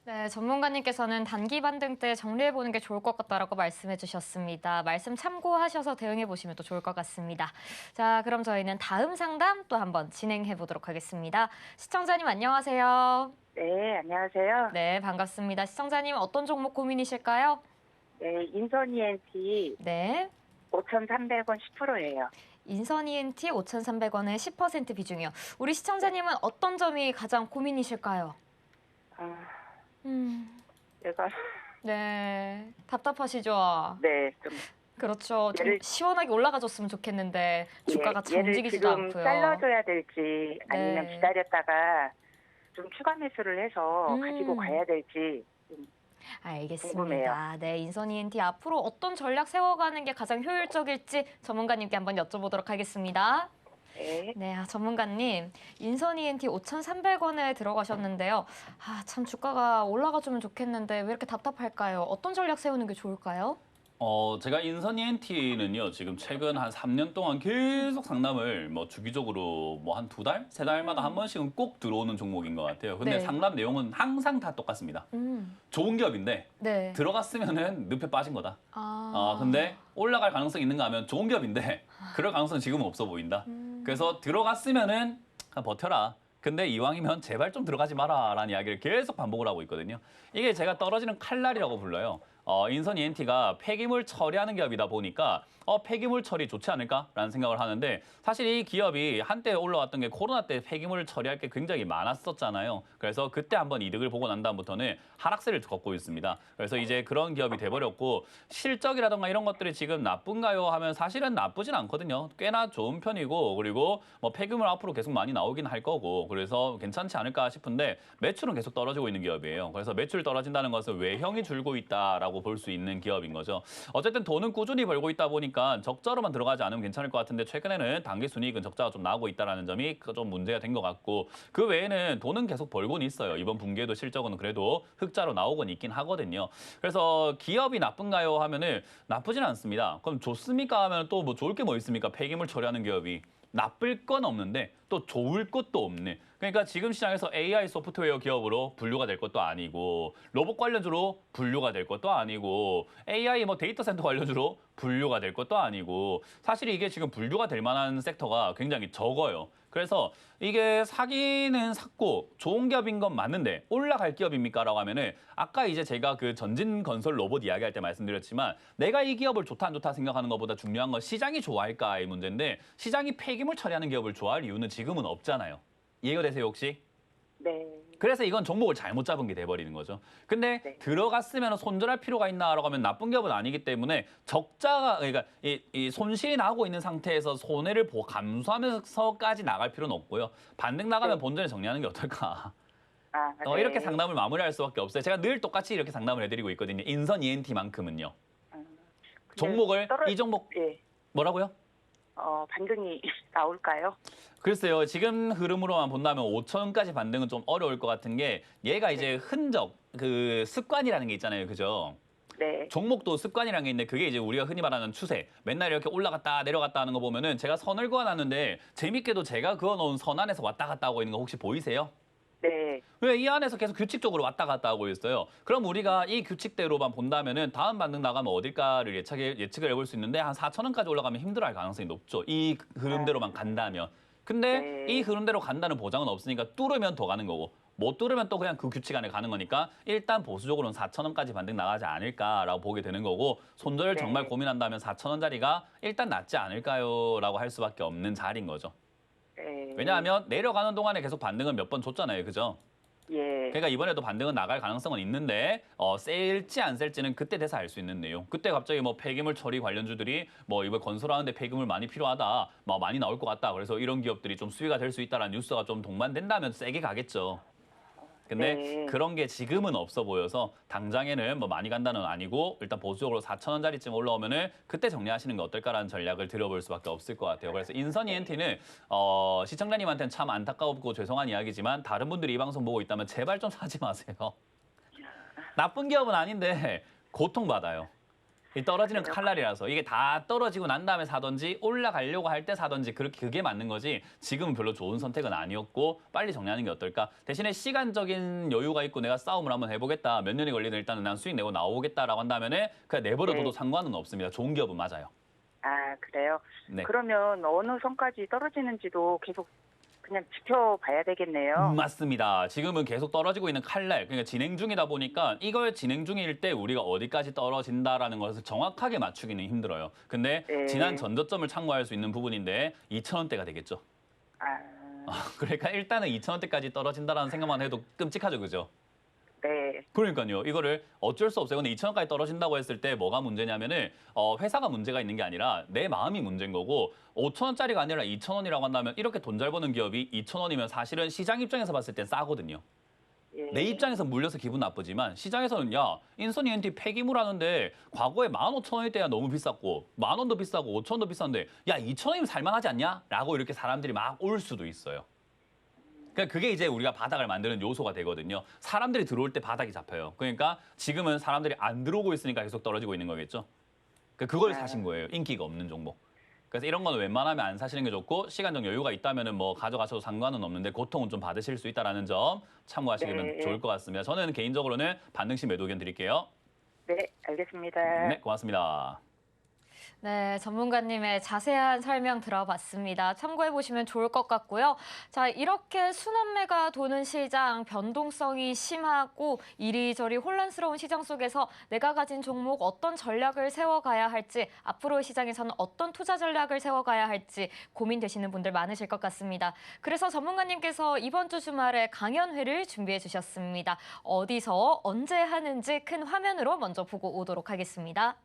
네, 전문가님께서는 단기 반등 때 정리해보는 게 좋을 것 같다라고 말씀해 주셨습니다. 말씀 참고하셔서 대응해보시면 또 좋을 것 같습니다. 자, 그럼 저희는 다음 상담 또 한번 진행해보도록 하겠습니다. 시청자님 안녕하세요. 네, 안녕하세요. 네, 반갑습니다. 시청자님 어떤 종목 고민이실까요? 네, 인선 ENT 네, 5,300원 10%예요. 인선 ENT 5,300원에 10% 비중이요. 우리 시청자님은 어떤 점이 가장 고민이실까요? 내가 네, 답답하시죠? 네, 좀 그렇죠. 좀 얘를- 시원하게 올라가줬으면 좋겠는데 주가가 잘 얘를 움직이지도 지금 않고요. 잘라줘야 될지 아니면 네. 기다렸다가 좀 추가 매수를 해서 음. 가지고 가야 될지 알겠습니다. 궁금해요. 네, 인선 ENT 앞으로 어떤 전략 세워가는 게 가장 효율적일지 전문가님께 한번 여쭤보도록 하겠습니다. 네. 네, 전문가님, 인선 ENT 5,300원에 들어가셨는데요. 참 주가가 올라가주면 좋겠는데 왜 이렇게 답답할까요? 어떤 전략 세우는 게 좋을까요? 제가 인선 ENT는요, 지금 최근 한 3년 동안 계속 상담을 뭐 주기적으로 뭐 한 2달, 3달마다 한 번씩은 꼭 들어오는 종목인 것 같아요. 근데 네. 상담 내용은 항상 다 똑같습니다. 좋은 기업인데 네. 들어갔으면은 늪에 빠진 거다. 아. 근데 올라갈 가능성이 있는가 하면 좋은 기업인데 그럴 가능성은 지금은 없어 보인다. 그래서 들어갔으면은 그냥 버텨라. 근데 이왕이면 제발 좀 들어가지 마라라는 이야기를 계속 반복을 하고 있거든요. 이게 제가 떨어지는 칼날이라고 불러요. 인선 ENT가 폐기물 처리하는 기업이다 보니까 폐기물 처리 좋지 않을까라는 생각을 하는데 사실 이 기업이 한때 올라왔던 게 코로나 때 폐기물 처리할 게 굉장히 많았었잖아요. 그래서 그때 한번 이득을 보고 난 다음부터는 하락세를 걷고 있습니다. 그래서 이제 그런 기업이 돼버렸고 실적이라던가 이런 것들이 지금 나쁜가요 하면 사실은 나쁘진 않거든요. 꽤나 좋은 편이고 그리고 뭐 폐기물 앞으로 계속 많이 나오긴 할 거고 그래서 괜찮지 않을까 싶은데 매출은 계속 떨어지고 있는 기업이에요. 그래서 매출 떨어진다는 것은 외형이 줄고 있다라고 볼 수 있는 기업인 거죠. 어쨌든 돈은 꾸준히 벌고 있다 보니까 적자로만 들어가지 않으면 괜찮을 것 같은데 최근에는 단기 순이익은 적자가 좀 나고 있다는 점이 좀 문제가 된 것 같고 그 외에는 돈은 계속 벌고는 있어요. 이번 분기에도 실적은 그래도 흑자로 나오곤 있긴 하거든요. 그래서 기업이 나쁜가요 하면은 나쁘진 않습니다. 그럼 좋습니까 하면 또 뭐 좋을 게 뭐 있습니까? 폐기물 처리하는 기업이. 나쁠 건 없는데 또 좋을 것도 없네. 그러니까 지금 시장에서 AI 소프트웨어 기업으로 분류가 될 것도 아니고 로봇 관련주로 분류가 될 것도 아니고 AI 뭐 데이터 센터 관련주로 분류가 될 것도 아니고 사실 이게 지금 분류가 될 만한 섹터가 굉장히 적어요. 그래서 이게 사기는 샀고 좋은 기업인 건 맞는데 올라갈 기업입니까? 라고 하면은 아까 이제 제가 그 전진 건설 로봇 이야기할 때 말씀드렸지만 내가 이 기업을 좋다 안 좋다 생각하는 것보다 중요한 건 시장이 좋아할까의 문제인데 시장이 폐기물 처리하는 기업을 좋아할 이유는 지금은 없잖아요. 이해가 되세요 혹시? 네. 그래서 이건 종목을 잘못 잡은 게 돼버리는 거죠. 근데 네. 들어갔으면 손절할 필요가 있나라고 하면 나쁜 기업은 아니기 때문에 적자가 그러니까 이 손실이 나고 있는 상태에서 손해를 감수하면서까지 나갈 필요는 없고요. 반등 나가면 네. 본전을 정리하는 게 어떨까. 네. 이렇게 상담을 마무리할 수밖에 없어요. 제가 늘 똑같이 이렇게 상담을 해드리고 있거든요. 인선 ENT만큼은요. 근데 종목을 이 종목 예. 뭐라고요? 반등이 나올까요? 글쎄요. 지금 흐름으로만 본다면 5천원까지 반등은 좀 어려울 것 같은 게 얘가 이제 흔적, 그 습관이라는 게 있잖아요. 그죠? 네. 종목도 습관이라는 게 있는데 그게 이제 우리가 흔히 말하는 추세. 맨날 이렇게 올라갔다 내려갔다 하는 거 보면은 제가 선을 그어놨는데 재밌게도 제가 그어놓은 선 안에서 왔다 갔다 하고 있는 거 혹시 보이세요? 네. 왜 이 안에서 계속 규칙적으로 왔다 갔다 하고 있어요? 그럼 우리가 이 규칙대로만 본다면은 다음 반등 나가면 어딜까를 예측을 해볼 수 있는데 한 4천원까지 올라가면 힘들어할 가능성이 높죠. 이 흐름대로만 간다면. 근데 네. 이 흐름대로 간다는 보장은 없으니까 뚫으면 더 가는 거고 못 뚫으면 또 그냥 그 규칙 안에 가는 거니까 일단 보수적으로는 4천원까지 반등 나가지 않을까라고 보게 되는 거고 손절 네. 정말 고민한다면 4천원짜리가 일단 낫지 않을까요? 라고 할 수밖에 없는 자리인 거죠. 네. 왜냐하면 내려가는 동안에 계속 반등을 몇 번 줬잖아요. 그죠? 예. 그러니까 이번에도 반등은 나갈 가능성은 있는데 셀지 안 셀지는 그때 돼서 알 수 있는 내용. 그때 갑자기 뭐 폐기물 처리 관련주들이 뭐 이번 건설하는데 폐기물 많이 필요하다, 뭐 많이 나올 것 같다. 그래서 이런 기업들이 좀 수위가 될 수 있다라는 뉴스가 좀 동반된다면 세게 가겠죠. 근데 네. 그런 게 지금은 없어 보여서 당장에는 뭐 많이 간다는 아니고 일단 보수적으로 4천원짜리쯤 올라오면은 그때 정리하시는 게 어떨까라는 전략을 들여볼 수밖에 없을 것 같아요. 그래서 인선 ENT는 시청자님한테는 참 안타깝고 죄송한 이야기지만 다른 분들이 이 방송 보고 있다면 제발 좀 사지 마세요. 나쁜 기업은 아닌데 고통받아요. 이 떨어지는 칼날이라서 이게 다 떨어지고 난 다음에 사든지 올라가려고 할 때 사든지 그게 맞는 거지 지금은 별로 좋은 선택은 아니었고 빨리 정리하는 게 어떨까. 대신에 시간적인 여유가 있고 내가 싸움을 한번 해보겠다. 몇 년이 걸리든 일단은 난 수익 내고 나오겠다라고 한다면은 그냥 내버려둬도 네. 상관은 없습니다. 좋은 기업은 맞아요. 그래요? 네. 그러면 어느 선까지 떨어지는지도 계속 그냥 지켜봐야 되겠네요. 맞습니다. 지금은 계속 떨어지고 있는 칼날, 그러니까 진행 중이다 보니까 이걸 진행 중일 때 우리가 어디까지 떨어진다라는 것을 정확하게 맞추기는 힘들어요. 근데 네. 지난 전저점을 참고할 수 있는 부분인데 2,000원대가 되겠죠. 그러니까 일단은 2,000원대까지 떨어진다라는 생각만 해도 끔찍하죠, 그죠? 네. 그러니까요. 이거를 어쩔 수 없어요. 근데 2,000원까지 떨어진다고 했을 때 뭐가 문제냐면은 회사가 문제가 있는 게 아니라 내 마음이 문제인 거고 5,000원짜리가 아니라 2,000원이라고 한다면 이렇게 돈 잘 버는 기업이 2,000원이면 사실은 시장 입장에서 봤을 땐 싸거든요. 예. 내 입장에서 물려서 기분 나쁘지만 시장에서는 야 인선 ENT 폐기물 하는데 과거에 15,000원일 때야 너무 비쌌고 10,000원도 비싸고 5,000원도 비싼데 야 2,000원이면 살만하지 않냐? 라고 이렇게 사람들이 막 올 수도 있어요. 그러니까 그게 이제 우리가 바닥을 만드는 요소가 되거든요. 사람들이 들어올 때 바닥이 잡혀요. 그러니까 지금은 사람들이 안 들어오고 있으니까 계속 떨어지고 있는 거겠죠. 그걸 사신 거예요. 인기가 없는 종목. 그래서 이런 거는 웬만하면 안 사시는 게 좋고 시간적 여유가 있다면은 뭐 가져가셔도 상관은 없는데 고통은 좀 받으실 수 있다라는 점 참고하시면 네. 좋을 것 같습니다. 저는 개인적으로는 반등 시 매도 의견 드릴게요. 네, 알겠습니다. 네, 고맙습니다. 네, 전문가님의 자세한 설명 들어봤습니다. 참고해 보시면 좋을 것 같고요. 자, 이렇게 순환매가 도는 시장, 변동성이 심하고 이리저리 혼란스러운 시장 속에서 내가 가진 종목 어떤 전략을 세워가야 할지, 앞으로의 시장에서는 어떤 투자 전략을 세워가야 할지 고민되시는 분들 많으실 것 같습니다. 그래서 전문가님께서 이번 주 주말에 강연회를 준비해 주셨습니다. 어디서 언제 하는지 큰 화면으로 먼저 보고 오도록 하겠습니다.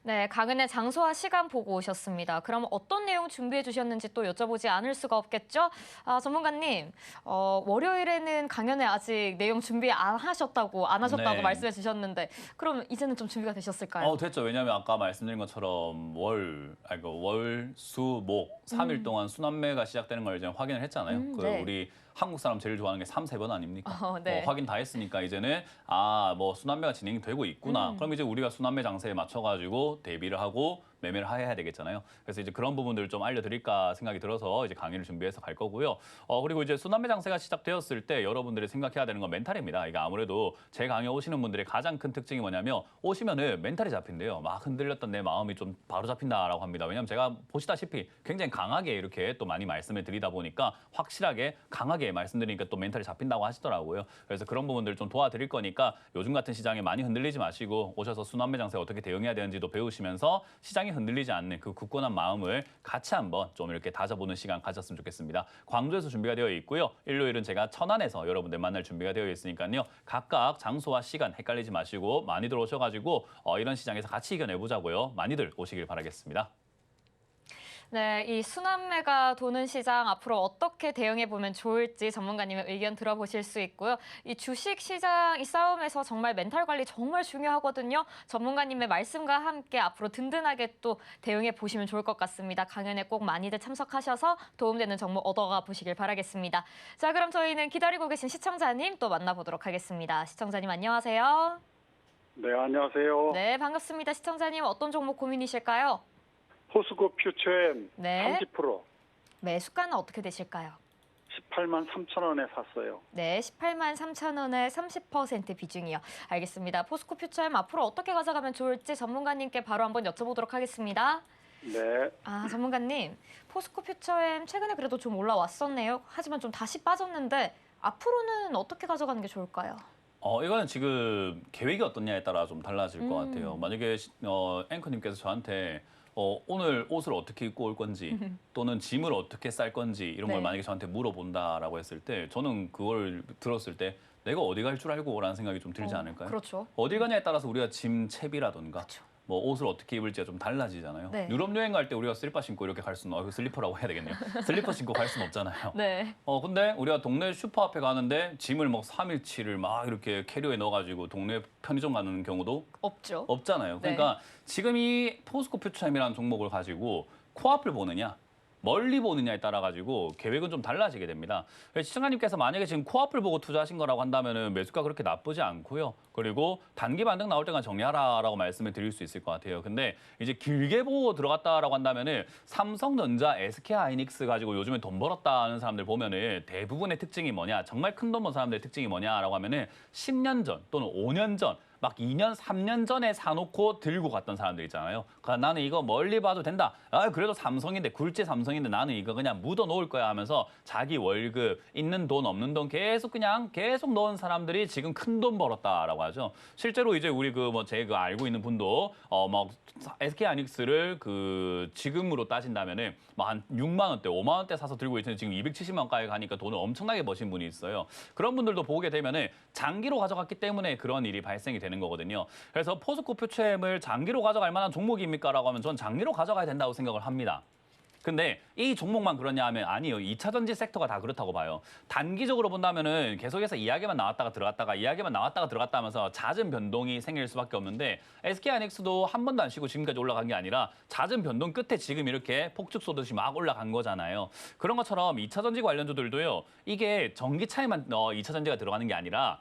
네, 강은의 장소와 시간 보고 오셨습니다. 그럼 어떤 내용 준비해 주셨는지 또 여쭤보지 않을 수가 없겠죠? 아, 전문가님, 월요일에는 강연에 아직 내용 준비 안 하셨다고 네. 말씀해 주셨는데 그럼 이제는 좀 준비가 되셨을까요? 됐죠. 왜냐하면 아까 말씀드린 것처럼 월, 수, 목 3일 동안 순환매가 시작되는 걸 이제 확인을 했잖아요. 네. 우리 한국 사람 제일 좋아하는 게 3, 3번 아닙니까? 네. 확인 다 했으니까 이제는 뭐 순환매가 진행이 되고 있구나. 그럼 이제 우리가 순환매 장세에 맞춰가지고 대비를 하고 매매를 해야 되겠잖아요. 그래서 이제 그런 부분들을 좀 알려드릴까 생각이 들어서 이제 강의를 준비해서 갈 거고요. 그리고 이제 순환매 장세가 시작되었을 때 여러분들이 생각해야 되는 건 멘탈입니다. 이게 아무래도 제 강의 오시는 분들의 가장 큰 특징이 뭐냐면 오시면은 멘탈이 잡힌대요. 막 흔들렸던 내 마음이 좀 바로 잡힌다라고 합니다. 왜냐하면 제가 보시다시피 굉장히 강하게 이렇게 또 많이 말씀을 드리다 보니까 확실하게 강하게 말씀드리니까 또 멘탈이 잡힌다고 하시더라고요. 그래서 그런 부분들 좀 도와드릴 거니까 요즘 같은 시장에 많이 흔들리지 마시고 오셔서 순환매 장세에 어떻게 대응해야 되는지도 배우시면서 시장이 흔들리지 않는 그 굳건한 마음을 같이 한번 좀 이렇게 다져보는 시간 가졌으면 좋겠습니다. 광주에서 준비가 되어 있고요. 일요일은 제가 천안에서 여러분들 만날 준비가 되어 있으니까요. 각각 장소와 시간 헷갈리지 마시고 많이들 오셔가지고 이런 시장에서 같이 이겨내보자고요. 많이들 오시길 바라겠습니다. 네, 이 순환매가 도는 시장 앞으로 어떻게 대응해 보면 좋을지 전문가님의 의견 들어보실 수 있고요. 이 주식 시장 이 싸움에서 정말 멘탈 관리 정말 중요하거든요. 전문가님의 말씀과 함께 앞으로 든든하게 또 대응해 보시면 좋을 것 같습니다. 강연에 꼭 많이들 참석하셔서 도움되는 정보 얻어가 보시길 바라겠습니다. 자, 그럼 저희는 기다리고 계신 시청자님 또 만나보도록 하겠습니다. 시청자님 안녕하세요. 네, 안녕하세요. 네, 반갑습니다. 시청자님 어떤 종목 고민이실까요? 포스코 퓨처엠 네. 30% 매수가는 어떻게 되실까요? 18만 3천 원에 샀어요. 네, 18만 3천 원의 30% 비중이요. 알겠습니다. 포스코 퓨처엠 앞으로 어떻게 가져가면 좋을지 전문가님께 바로 한번 여쭤보도록 하겠습니다. 네, 아, 전문가님, 포스코 퓨처엠 최근에 그래도 좀 올라왔었네요. 하지만 좀 다시 빠졌는데 앞으로는 어떻게 가져가는 게 좋을까요? 이거는 지금 계획이 어떻냐에 따라 좀 달라질 것 같아요. 만약에 앵커님께서 저한테 오늘 옷을 어떻게 입고 올 건지 또는 짐을 어떻게 쌀 건지 이런 걸 네. 만약에 저한테 물어본다라고 했을 때 저는 그걸 들었을 때 내가 어디 갈 줄 알고 라는 생각이 좀 들지 않을까요? 그렇죠. 어디 가냐에 따라서 우리가 짐 채비라든가 그렇죠. 뭐 옷을 어떻게 입을지가 좀 달라지잖아요. 네. 유럽 여행 갈 때 우리가 슬리퍼 신고 이렇게 갈 수는 슬리퍼라고 해야 되겠네요. 슬리퍼 신고 갈 수는 없잖아요. 네. 근데 우리가 동네 슈퍼 앞에 가는데 짐을 막 3일치를 막 이렇게 캐리어에 넣어가지고 동네 편의점 가는 경우도 없죠. 없잖아요. 네. 그러니까 지금 이 포스코 퓨처엠이라는 종목을 가지고 코앞을 보느냐 멀리 보느냐에 따라 가지고 계획은 좀 달라지게 됩니다. 시청자님께서 만약에 지금 코앞을 보고 투자하신 거라고 한다면은 매수가 그렇게 나쁘지 않고요. 그리고 단기 반등 나올 때만 정리하라라고 말씀을 드릴 수 있을 것 같아요. 근데 이제 길게 보고 들어갔다라고 한다면은 삼성전자, SK하이닉스 가지고 요즘에 돈 벌었다는 사람들 보면은 대부분의 특징이 뭐냐, 정말 큰 돈 번 사람들의 특징이 뭐냐라고 하면은 10년 전 또는 5년 전 막 2년, 3년 전에 사놓고 들고 갔던 사람들 있잖아요. 그러니까 나는 이거 멀리 봐도 된다. 아, 그래도 삼성인데, 굴지 삼성인데 나는 이거 그냥 묻어 놓을 거야 하면서 자기 월급, 있는 돈, 없는 돈 계속 넣은 사람들이 지금 큰 돈 벌었다라고 하죠. 실제로 이제 우리 제가 알고 있는 분도 막 SK하이닉스를 지금으로 따진다면은 막 한 6만 원대, 5만 원대 사서 들고 있는데 지금 270만 원까지 가니까 돈을 엄청나게 버신 분이 있어요. 그런 분들도 보게 되면은 장기로 가져갔기 때문에 그런 일이 발생이 되는 거거든요. 그래서 포스코 퓨처엠을 장기로 가져갈 만한 종목입니까라고 하면 전 장기로 가져가야 된다고 생각을 합니다. 근데 이 종목만 그러냐 하면 아니요. 2차 전지 섹터가 다 그렇다고 봐요. 단기적으로 본다면은 계속해서 이야기만 나왔다가 들어갔다가 이야기만 나왔다가 들어갔다 하면서 잦은 변동이 생길 수밖에 없는데 SK하이닉스도 한 번도 안 쉬고 지금까지 올라간 게 아니라 잦은 변동 끝에 지금 이렇게 폭죽 쏘듯이 막 올라간 거잖아요. 그런 것처럼 2차 전지 관련주들도요. 이게 전기차에만 2차 전지가 들어가는 게 아니라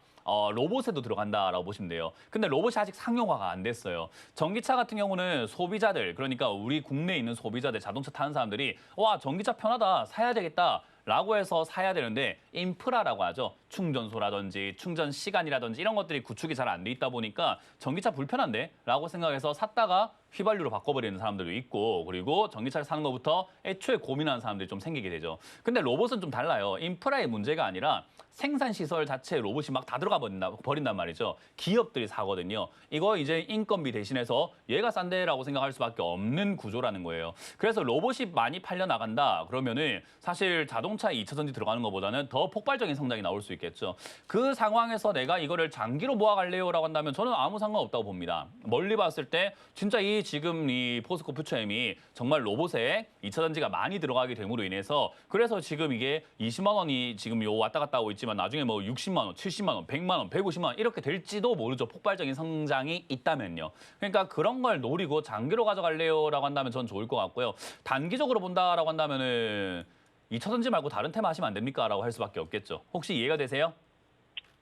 로봇에도 들어간다라고 보시면 돼요. 근데 로봇이 아직 상용화가 안 됐어요. 전기차 같은 경우는 소비자들, 그러니까 우리 국내에 있는 소비자들, 자동차 타는 사람들이 와, 전기차 편하다, 사야 되겠다 라고 해서 사야 되는데 인프라라고 하죠. 충전소라든지 충전 시간이라든지 이런 것들이 구축이 잘 안 돼 있다 보니까 전기차 불편한데? 라고 생각해서 샀다가 휘발유로 바꿔버리는 사람들도 있고, 그리고 전기차를 사는 것부터 애초에 고민하는 사람들이 좀 생기게 되죠. 근데 로봇은 좀 달라요. 인프라의 문제가 아니라 생산시설 자체에 로봇이 막 다 들어가 버린단 말이죠. 기업들이 사거든요. 이거 이제 인건비 대신해서 얘가 싼데라고 생각할 수밖에 없는 구조라는 거예요. 그래서 로봇이 많이 팔려나간다 그러면은 사실 자동차 2차 전지 들어가는 것보다는 더 폭발적인 성장이 나올 수 있겠죠. 그 상황에서 내가 이거를 장기로 모아갈래요라고 한다면 저는 아무 상관없다고 봅니다. 멀리 봤을 때 진짜 지금 이 포스코 퓨처엠이 정말 로봇에 2차 전지가 많이 들어가게 됨으로 인해서 그래서 지금 이게 20만 원이 지금 왔다 갔다 하고 있지만 나중에 뭐 60만 원, 70만 원, 100만 원, 150만 원 이렇게 될지도 모르죠. 폭발적인 성장이 있다면요. 그러니까 그런 걸 노리고 장기로 가져갈래요라고 한다면 전 좋을 것 같고요. 단기적으로 본다라고 한다면은 2차 전지 말고 다른 테마 하시면 안 됩니까? 라고 할 수밖에 없겠죠. 혹시 이해가 되세요?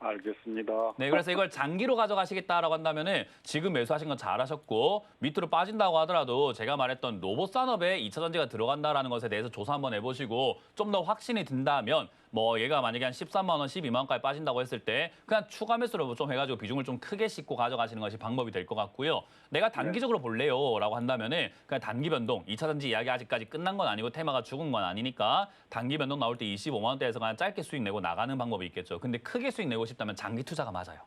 알겠습니다. 네, 그래서 이걸 장기로 가져가시겠다라고 한다면은 지금 매수하신 건 잘하셨고 밑으로 빠진다고 하더라도 제가 말했던 로봇 산업에 2차 전지가 들어간다라는 것에 대해서 조사 한번 해보시고 좀 더 확신이 든다면 뭐 얘가 만약에 한 13만 원, 12만 원까지 빠진다고 했을 때 그냥 추가 매수로 좀 해가지고 비중을 좀 크게 싣고 가져가시는 것이 방법이 될 것 같고요. 내가 단기적으로 볼래요라고 한다면은 그냥 단기 변동, 2차 전지 이야기 아직까지 끝난 건 아니고 테마가 죽은 건 아니니까 단기 변동 나올 때 25만 원대에서 그냥 짧게 수익 내고 나가는 방법이 있겠죠. 근데 크게 수익 내고 싶다면 장기 투자가 맞아요.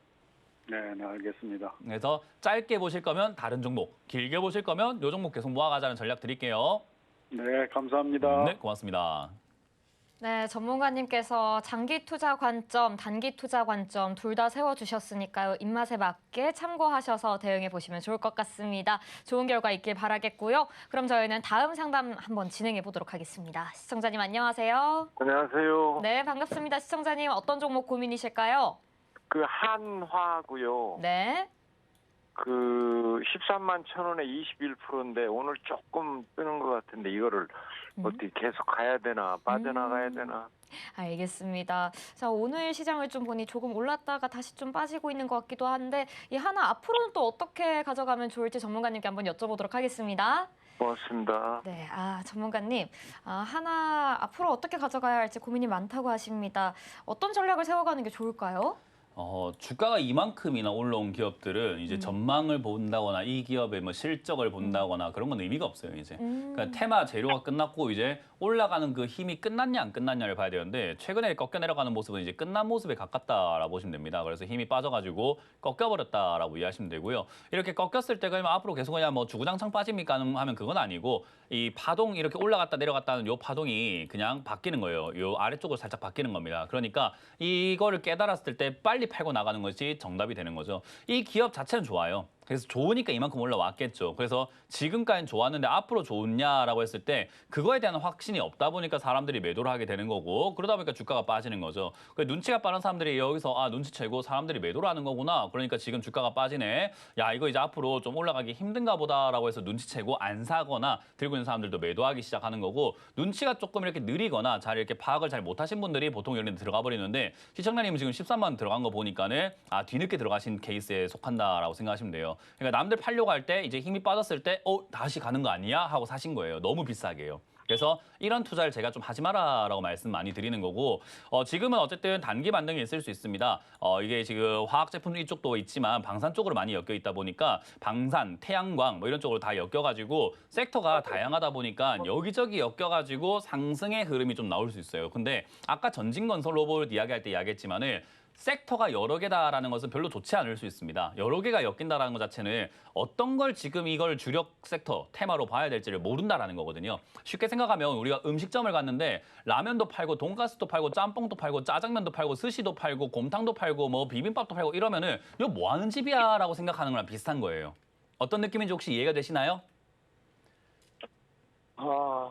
네, 알겠습니다. 그래서 짧게 보실 거면 다른 종목, 길게 보실 거면 요 종목 계속 모아가자는 전략 드릴게요. 네, 감사합니다. 네, 고맙습니다. 네, 전문가님께서 장기 투자 관점, 단기 투자 관점 둘 다 세워주셨으니까요. 입맛에 맞게 참고하셔서 대응해 보시면 좋을 것 같습니다. 좋은 결과 있길 바라겠고요. 그럼 저희는 다음 상담 한번 진행해 보도록 하겠습니다. 시청자님 안녕하세요. 안녕하세요. 네, 반갑습니다. 시청자님 어떤 종목 고민이실까요? 그 한화고요. 네. 그 13만 1,000원에 21%인데 오늘 조금 뜨는 것 같은데 이거를 어떻게 계속 가야 되나 빠져나가야 되나? 알겠습니다. 자, 오늘 시장을 좀 보니 조금 올랐다가 다시 좀 빠지고 있는 것 같기도 한데 이 하나 앞으로는 또 어떻게 가져가면 좋을지 전문가님께 한번 여쭤보도록 하겠습니다. 고맙습니다. 네, 전문가님, 하나 앞으로 어떻게 가져가야 할지 고민이 많다고 하십니다. 어떤 전략을 세워가는 게 좋을까요? 주가가 이만큼이나 올라온 기업들은 이제 전망을 본다거나 이 기업의 뭐 실적을 본다거나 그런 건 의미가 없어요, 이제. 그러니까 테마 재료가 끝났고 이제 올라가는 그 힘이 끝났냐 안 끝났냐를 봐야 되는데 최근에 꺾여 내려가는 모습은 이제 끝난 모습에 가깝다라고 보시면 됩니다. 그래서 힘이 빠져가지고 꺾여버렸다라고 이해하시면 되고요. 이렇게 꺾였을 때 그러면 앞으로 계속 그냥 뭐 주구장창 빠집니까 하면 그건 아니고 이 파동 이렇게 올라갔다 내려갔다는 요 파동이 그냥 바뀌는 거예요. 요 아래쪽으로 살짝 바뀌는 겁니다. 그러니까 이거를 깨달았을 때 빨리 팔고 나가는 것이 정답이 되는 거죠. 이 기업 자체는 좋아요. 그래서 좋으니까 이만큼 올라왔겠죠. 그래서 지금까지는 좋았는데 앞으로 좋냐라고 했을 때 그거에 대한 확신이 없다 보니까 사람들이 매도를 하게 되는 거고 그러다 보니까 주가가 빠지는 거죠. 눈치가 빠른 사람들이 여기서 눈치채고 사람들이 매도를 하는 거구나. 그러니까 지금 주가가 빠지네. 야, 이거 이제 앞으로 좀 올라가기 힘든가 보다라고 해서 눈치채고 안 사거나 들고 있는 사람들도 매도하기 시작하는 거고 눈치가 조금 이렇게 느리거나 잘 이렇게 파악을 잘 못하신 분들이 보통 이런 데 들어가 버리는데 시청자님은 지금 13만 원 들어간 거 보니까는 뒤늦게 들어가신 케이스에 속한다라고 생각하시면 돼요. 그러니까 남들 팔려고 할 때 이제 힘이 빠졌을 때 다시 가는 거 아니야? 하고 사신 거예요. 너무 비싸게요. 그래서 이런 투자를 제가 좀 하지 마라라고 말씀 많이 드리는 거고 지금은 어쨌든 단기 반등이 있을 수 있습니다. 이게 지금 화학 제품 이쪽도 있지만 방산 쪽으로 많이 엮여 있다 보니까 방산, 태양광 뭐 이런 쪽으로 다 엮여가지고 섹터가 다양하다 보니까 여기저기 엮여가지고 상승의 흐름이 좀 나올 수 있어요. 근데 아까 전진건설 로봇 이야기할 때 이야기했지만은 섹터가 여러 개다라는 것은 별로 좋지 않을 수 있습니다. 여러 개가 엮인다라는 것 자체는 어떤 걸 지금 이걸 주력 섹터, 테마로 봐야 될지를 모른다라는 거거든요. 쉽게 생각하면 우리가 음식점을 갔는데 라면도 팔고 돈가스도 팔고 짬뽕도 팔고 짜장면도 팔고 스시도 팔고 곰탕도 팔고 뭐 비빔밥도 팔고 이러면은 이거 뭐 하는 집이야 라고 생각하는 거랑 비슷한 거예요. 어떤 느낌인지 혹시 이해가 되시나요?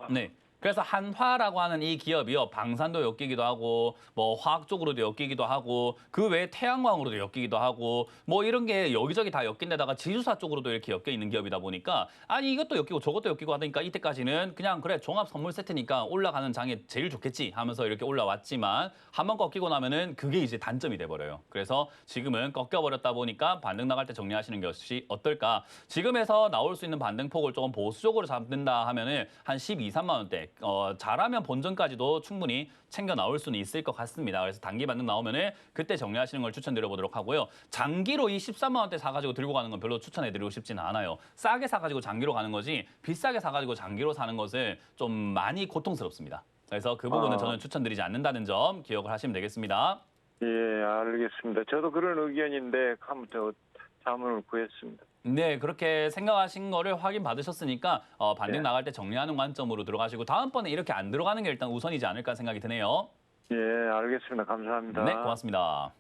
네. 그래서 한화라고 하는 이 기업이요. 방산도 엮이기도 하고 뭐 화학 쪽으로도 엮이기도 하고 그 외에 태양광으로도 엮이기도 하고 뭐 이런 게 여기저기 다 엮인 데다가 지주사 쪽으로도 이렇게 엮여 있는 기업이다 보니까 아니 이것도 엮이고 저것도 엮이고 하니까 이때까지는 그냥 그래 종합 선물 세트니까 올라가는 장에 제일 좋겠지 하면서 이렇게 올라왔지만 한번 꺾이고 나면은 그게 이제 단점이 돼버려요. 그래서 지금은 꺾여버렸다 보니까 반등 나갈 때 정리하시는 것이 어떨까. 지금에서 나올 수 있는 반등폭을 조금 보수적으로 잡는다 하면은 한 12, 3만 원대 잘하면 본전까지도 충분히 챙겨 나올 수는 있을 것 같습니다. 그래서 단기 반등 나오면은 그때 정리하시는 걸 추천드려 보도록 하고요. 장기로 이 13만 원대 사가지고 들고 가는 건 별로 추천해드리고 싶지는 않아요. 싸게 사가지고 장기로 가는 거지 비싸게 사가지고 장기로 사는 것은 좀 많이 고통스럽습니다. 그래서 그 부분은 저는 추천드리지 않는다는 점 기억을 하시면 되겠습니다. 예, 알겠습니다. 저도 그런 의견인데 한번 자문을 구했습니다. 네, 그렇게 생각하신 거를 확인 받으셨으니까 반등 나갈 때 정리하는 관점으로 들어가시고 다음번에 이렇게 안 들어가는 게 일단 우선이지 않을까 생각이 드네요. 예, 알겠습니다. 감사합니다. 네, 고맙습니다.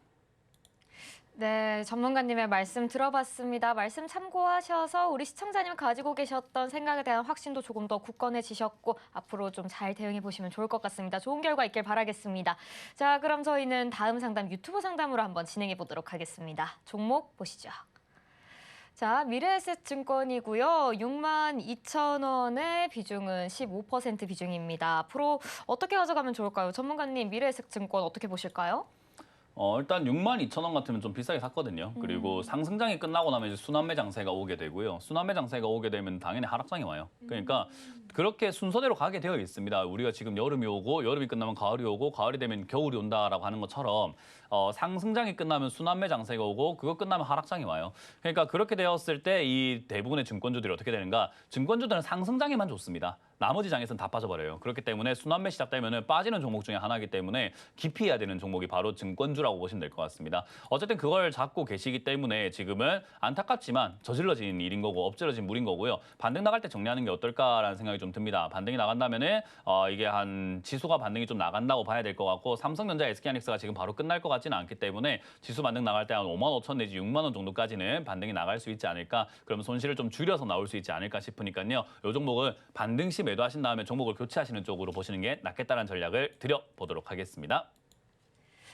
네, 전문가님의 말씀 들어봤습니다. 말씀 참고하셔서 우리 시청자님 가지고 계셨던 생각에 대한 확신도 조금 더 굳건해지셨고 앞으로 좀 잘 대응해 보시면 좋을 것 같습니다. 좋은 결과 있길 바라겠습니다. 자, 그럼 저희는 다음 상담 유튜브 상담으로 한번 진행해 보도록 하겠습니다. 종목 보시죠. 자, 미래에셋증권이고요. 62,000원의 비중은 15% 비중입니다. 앞으로 어떻게 가져가면 좋을까요? 전문가님, 미래에셋증권 어떻게 보실까요? 일단 62,000원 같으면 좀 비싸게 샀거든요. 그리고 상승장이 끝나고 나면 이제 순환매 장세가 오게 되고요. 순환매 장세가 오게 되면 당연히 하락장이 와요. 그러니까 그렇게 순서대로 가게 되어 있습니다. 우리가 지금 여름이 오고 여름이 끝나면 가을이 오고 가을이 되면 겨울이 온다라고 하는 것처럼 상승장이 끝나면 순환매 장세가 오고 그거 끝나면 하락장이 와요. 그러니까 그렇게 되었을 때 이 대부분의 증권주들이 어떻게 되는가? 증권주들은 상승장에만 좋습니다. 나머지 장에서는 다 빠져버려요. 그렇기 때문에 순환매 시작되면 빠지는 종목 중에 하나이기 때문에 기피해야 되는 종목이 바로 증권주라고 보시면 될 것 같습니다. 어쨌든 그걸 잡고 계시기 때문에 지금은 안타깝지만 저질러진 일인 거고 엎질러진 물인 거고요. 반등 나갈 때 정리하는 게 어떨까라는 생각이 좀 듭니다. 반등이 나간다면은 이게 한 지수가 반등이 좀 나간다고 봐야 될 것 같고 삼성전자, SK하이닉스가 지금 바로 끝날 것 같지는 않기 때문에 지수 반등 나갈 때 한 5만 5천 내지 6만 원 정도까지는 반등이 나갈 수 있지 않을까. 그럼 손실을 좀 줄여서 나올 수 있지 않을까 싶으니까요. 이 종목은 반등 시 매도하신 다음에 종목을 교체하시는 쪽으로 보시는 게 낫겠다는 전략을 드려보도록 하겠습니다.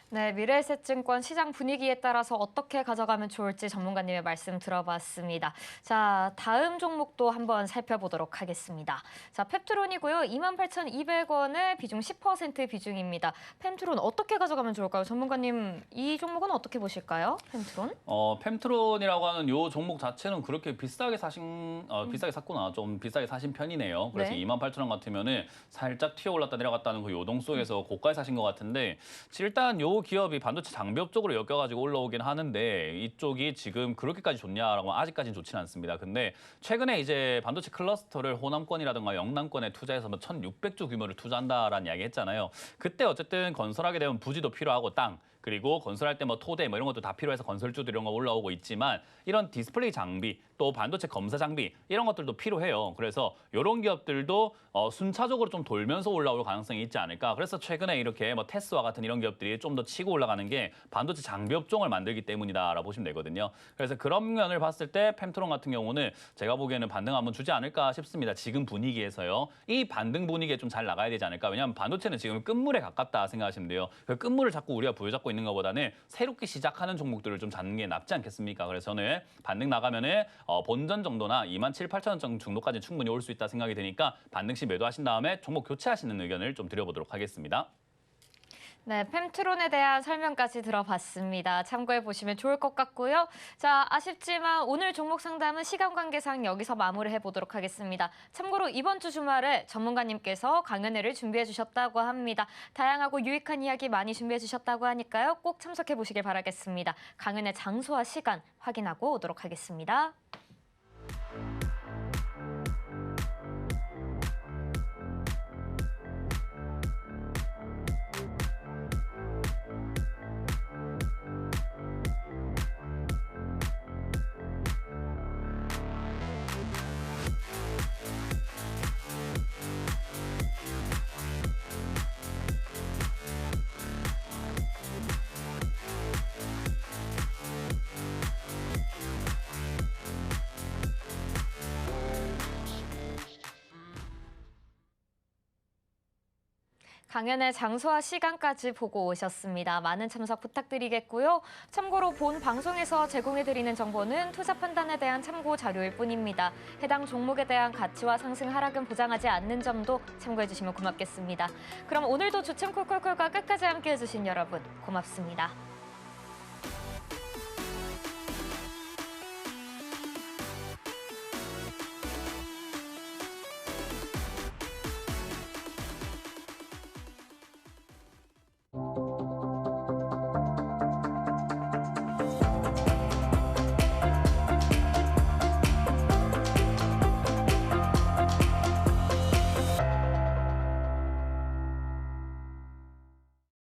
네, 미래에셋증권 시장 분위기에 따라서 어떻게 가져가면 좋을지 전문가님의 말씀 들어봤습니다. 자, 다음 종목도 한번 살펴보도록 하겠습니다. 자, 펩트론이고요. 28,200원의 비중 10% 비중입니다. 펩트론 어떻게 가져가면 좋을까요? 전문가님, 이 종목은 어떻게 보실까요? 펩트론? 펩트론이라고 하는 요 종목 자체는 그렇게 비싸게 비싸게 샀구나. 좀 비싸게 사신 편이네요. 그래서 네. 28,000원 같으면은 살짝 튀어 올랐다 내려갔다는 그 요동 속에서 고가에 사신 것 같은데 일단 요 기업이 반도체 장비업 쪽으로 엮여가지고 올라오긴 하는데 이쪽이 지금 그렇게까지 좋냐라고 하면 아직까지는 좋지는 않습니다. 근데 최근에 이제 반도체 클러스터를 호남권이라든가 영남권에 투자해서 뭐 1,600조 규모를 투자한다라는 이야기 했잖아요. 그때 어쨌든 건설하게 되면 부지도 필요하고 땅, 그리고 건설할 때 뭐 토대 뭐 이런 것도 다 필요해서 건설주도 이런 거 올라오고 있지만 이런 디스플레이 장비 또 반도체 검사 장비 이런 것들도 필요해요. 그래서 이런 기업들도 순차적으로 좀 돌면서 올라올 가능성이 있지 않을까. 그래서 최근에 이렇게 뭐 테스와 같은 이런 기업들이 좀 더 치고 올라가는 게 반도체 장비 업종을 만들기 때문이다라고 보시면 되거든요. 그래서 그런 면을 봤을 때 펜트론 같은 경우는 제가 보기에는 반등 한번 주지 않을까 싶습니다. 지금 분위기에서요. 이 반등 분위기에 좀 잘 나가야 되지 않을까. 왜냐하면 반도체는 지금 끝물에 가깝다 생각하시면 돼요. 그 끝물을 자꾸 우리가 부여잡고 있는 것보다는 새롭게 시작하는 종목들을 좀 잡는 게 낫지 않겠습니까? 그래서 저는 반등 나가면은 본전 정도나 27,800원 정도까지 충분히 올 수 있다 생각이 되니까 반등 시 매도하신 다음에 종목 교체하시는 의견을 좀 드려보도록 하겠습니다. 네, 펜트론에 대한 설명까지 들어봤습니다. 참고해 보시면 좋을 것 같고요. 자, 아쉽지만 오늘 종목 상담은 시간 관계상 여기서 마무리해 보도록 하겠습니다. 참고로 이번 주 주말에 전문가님께서 강연회를 준비해 주셨다고 합니다. 다양하고 유익한 이야기 많이 준비해 주셨다고 하니까요. 꼭 참석해 보시길 바라겠습니다. 강연회 장소와 시간 확인하고 오도록 하겠습니다. 강연의 장소와 시간까지 보고 오셨습니다. 많은 참석 부탁드리겠고요. 참고로 본 방송에서 제공해드리는 정보는 투자 판단에 대한 참고 자료일 뿐입니다. 해당 종목에 대한 가치와 상승 하락은 보장하지 않는 점도 참고해주시면 고맙겠습니다. 그럼 오늘도 주침 콜콜콜과 끝까지 함께해주신 여러분 고맙습니다.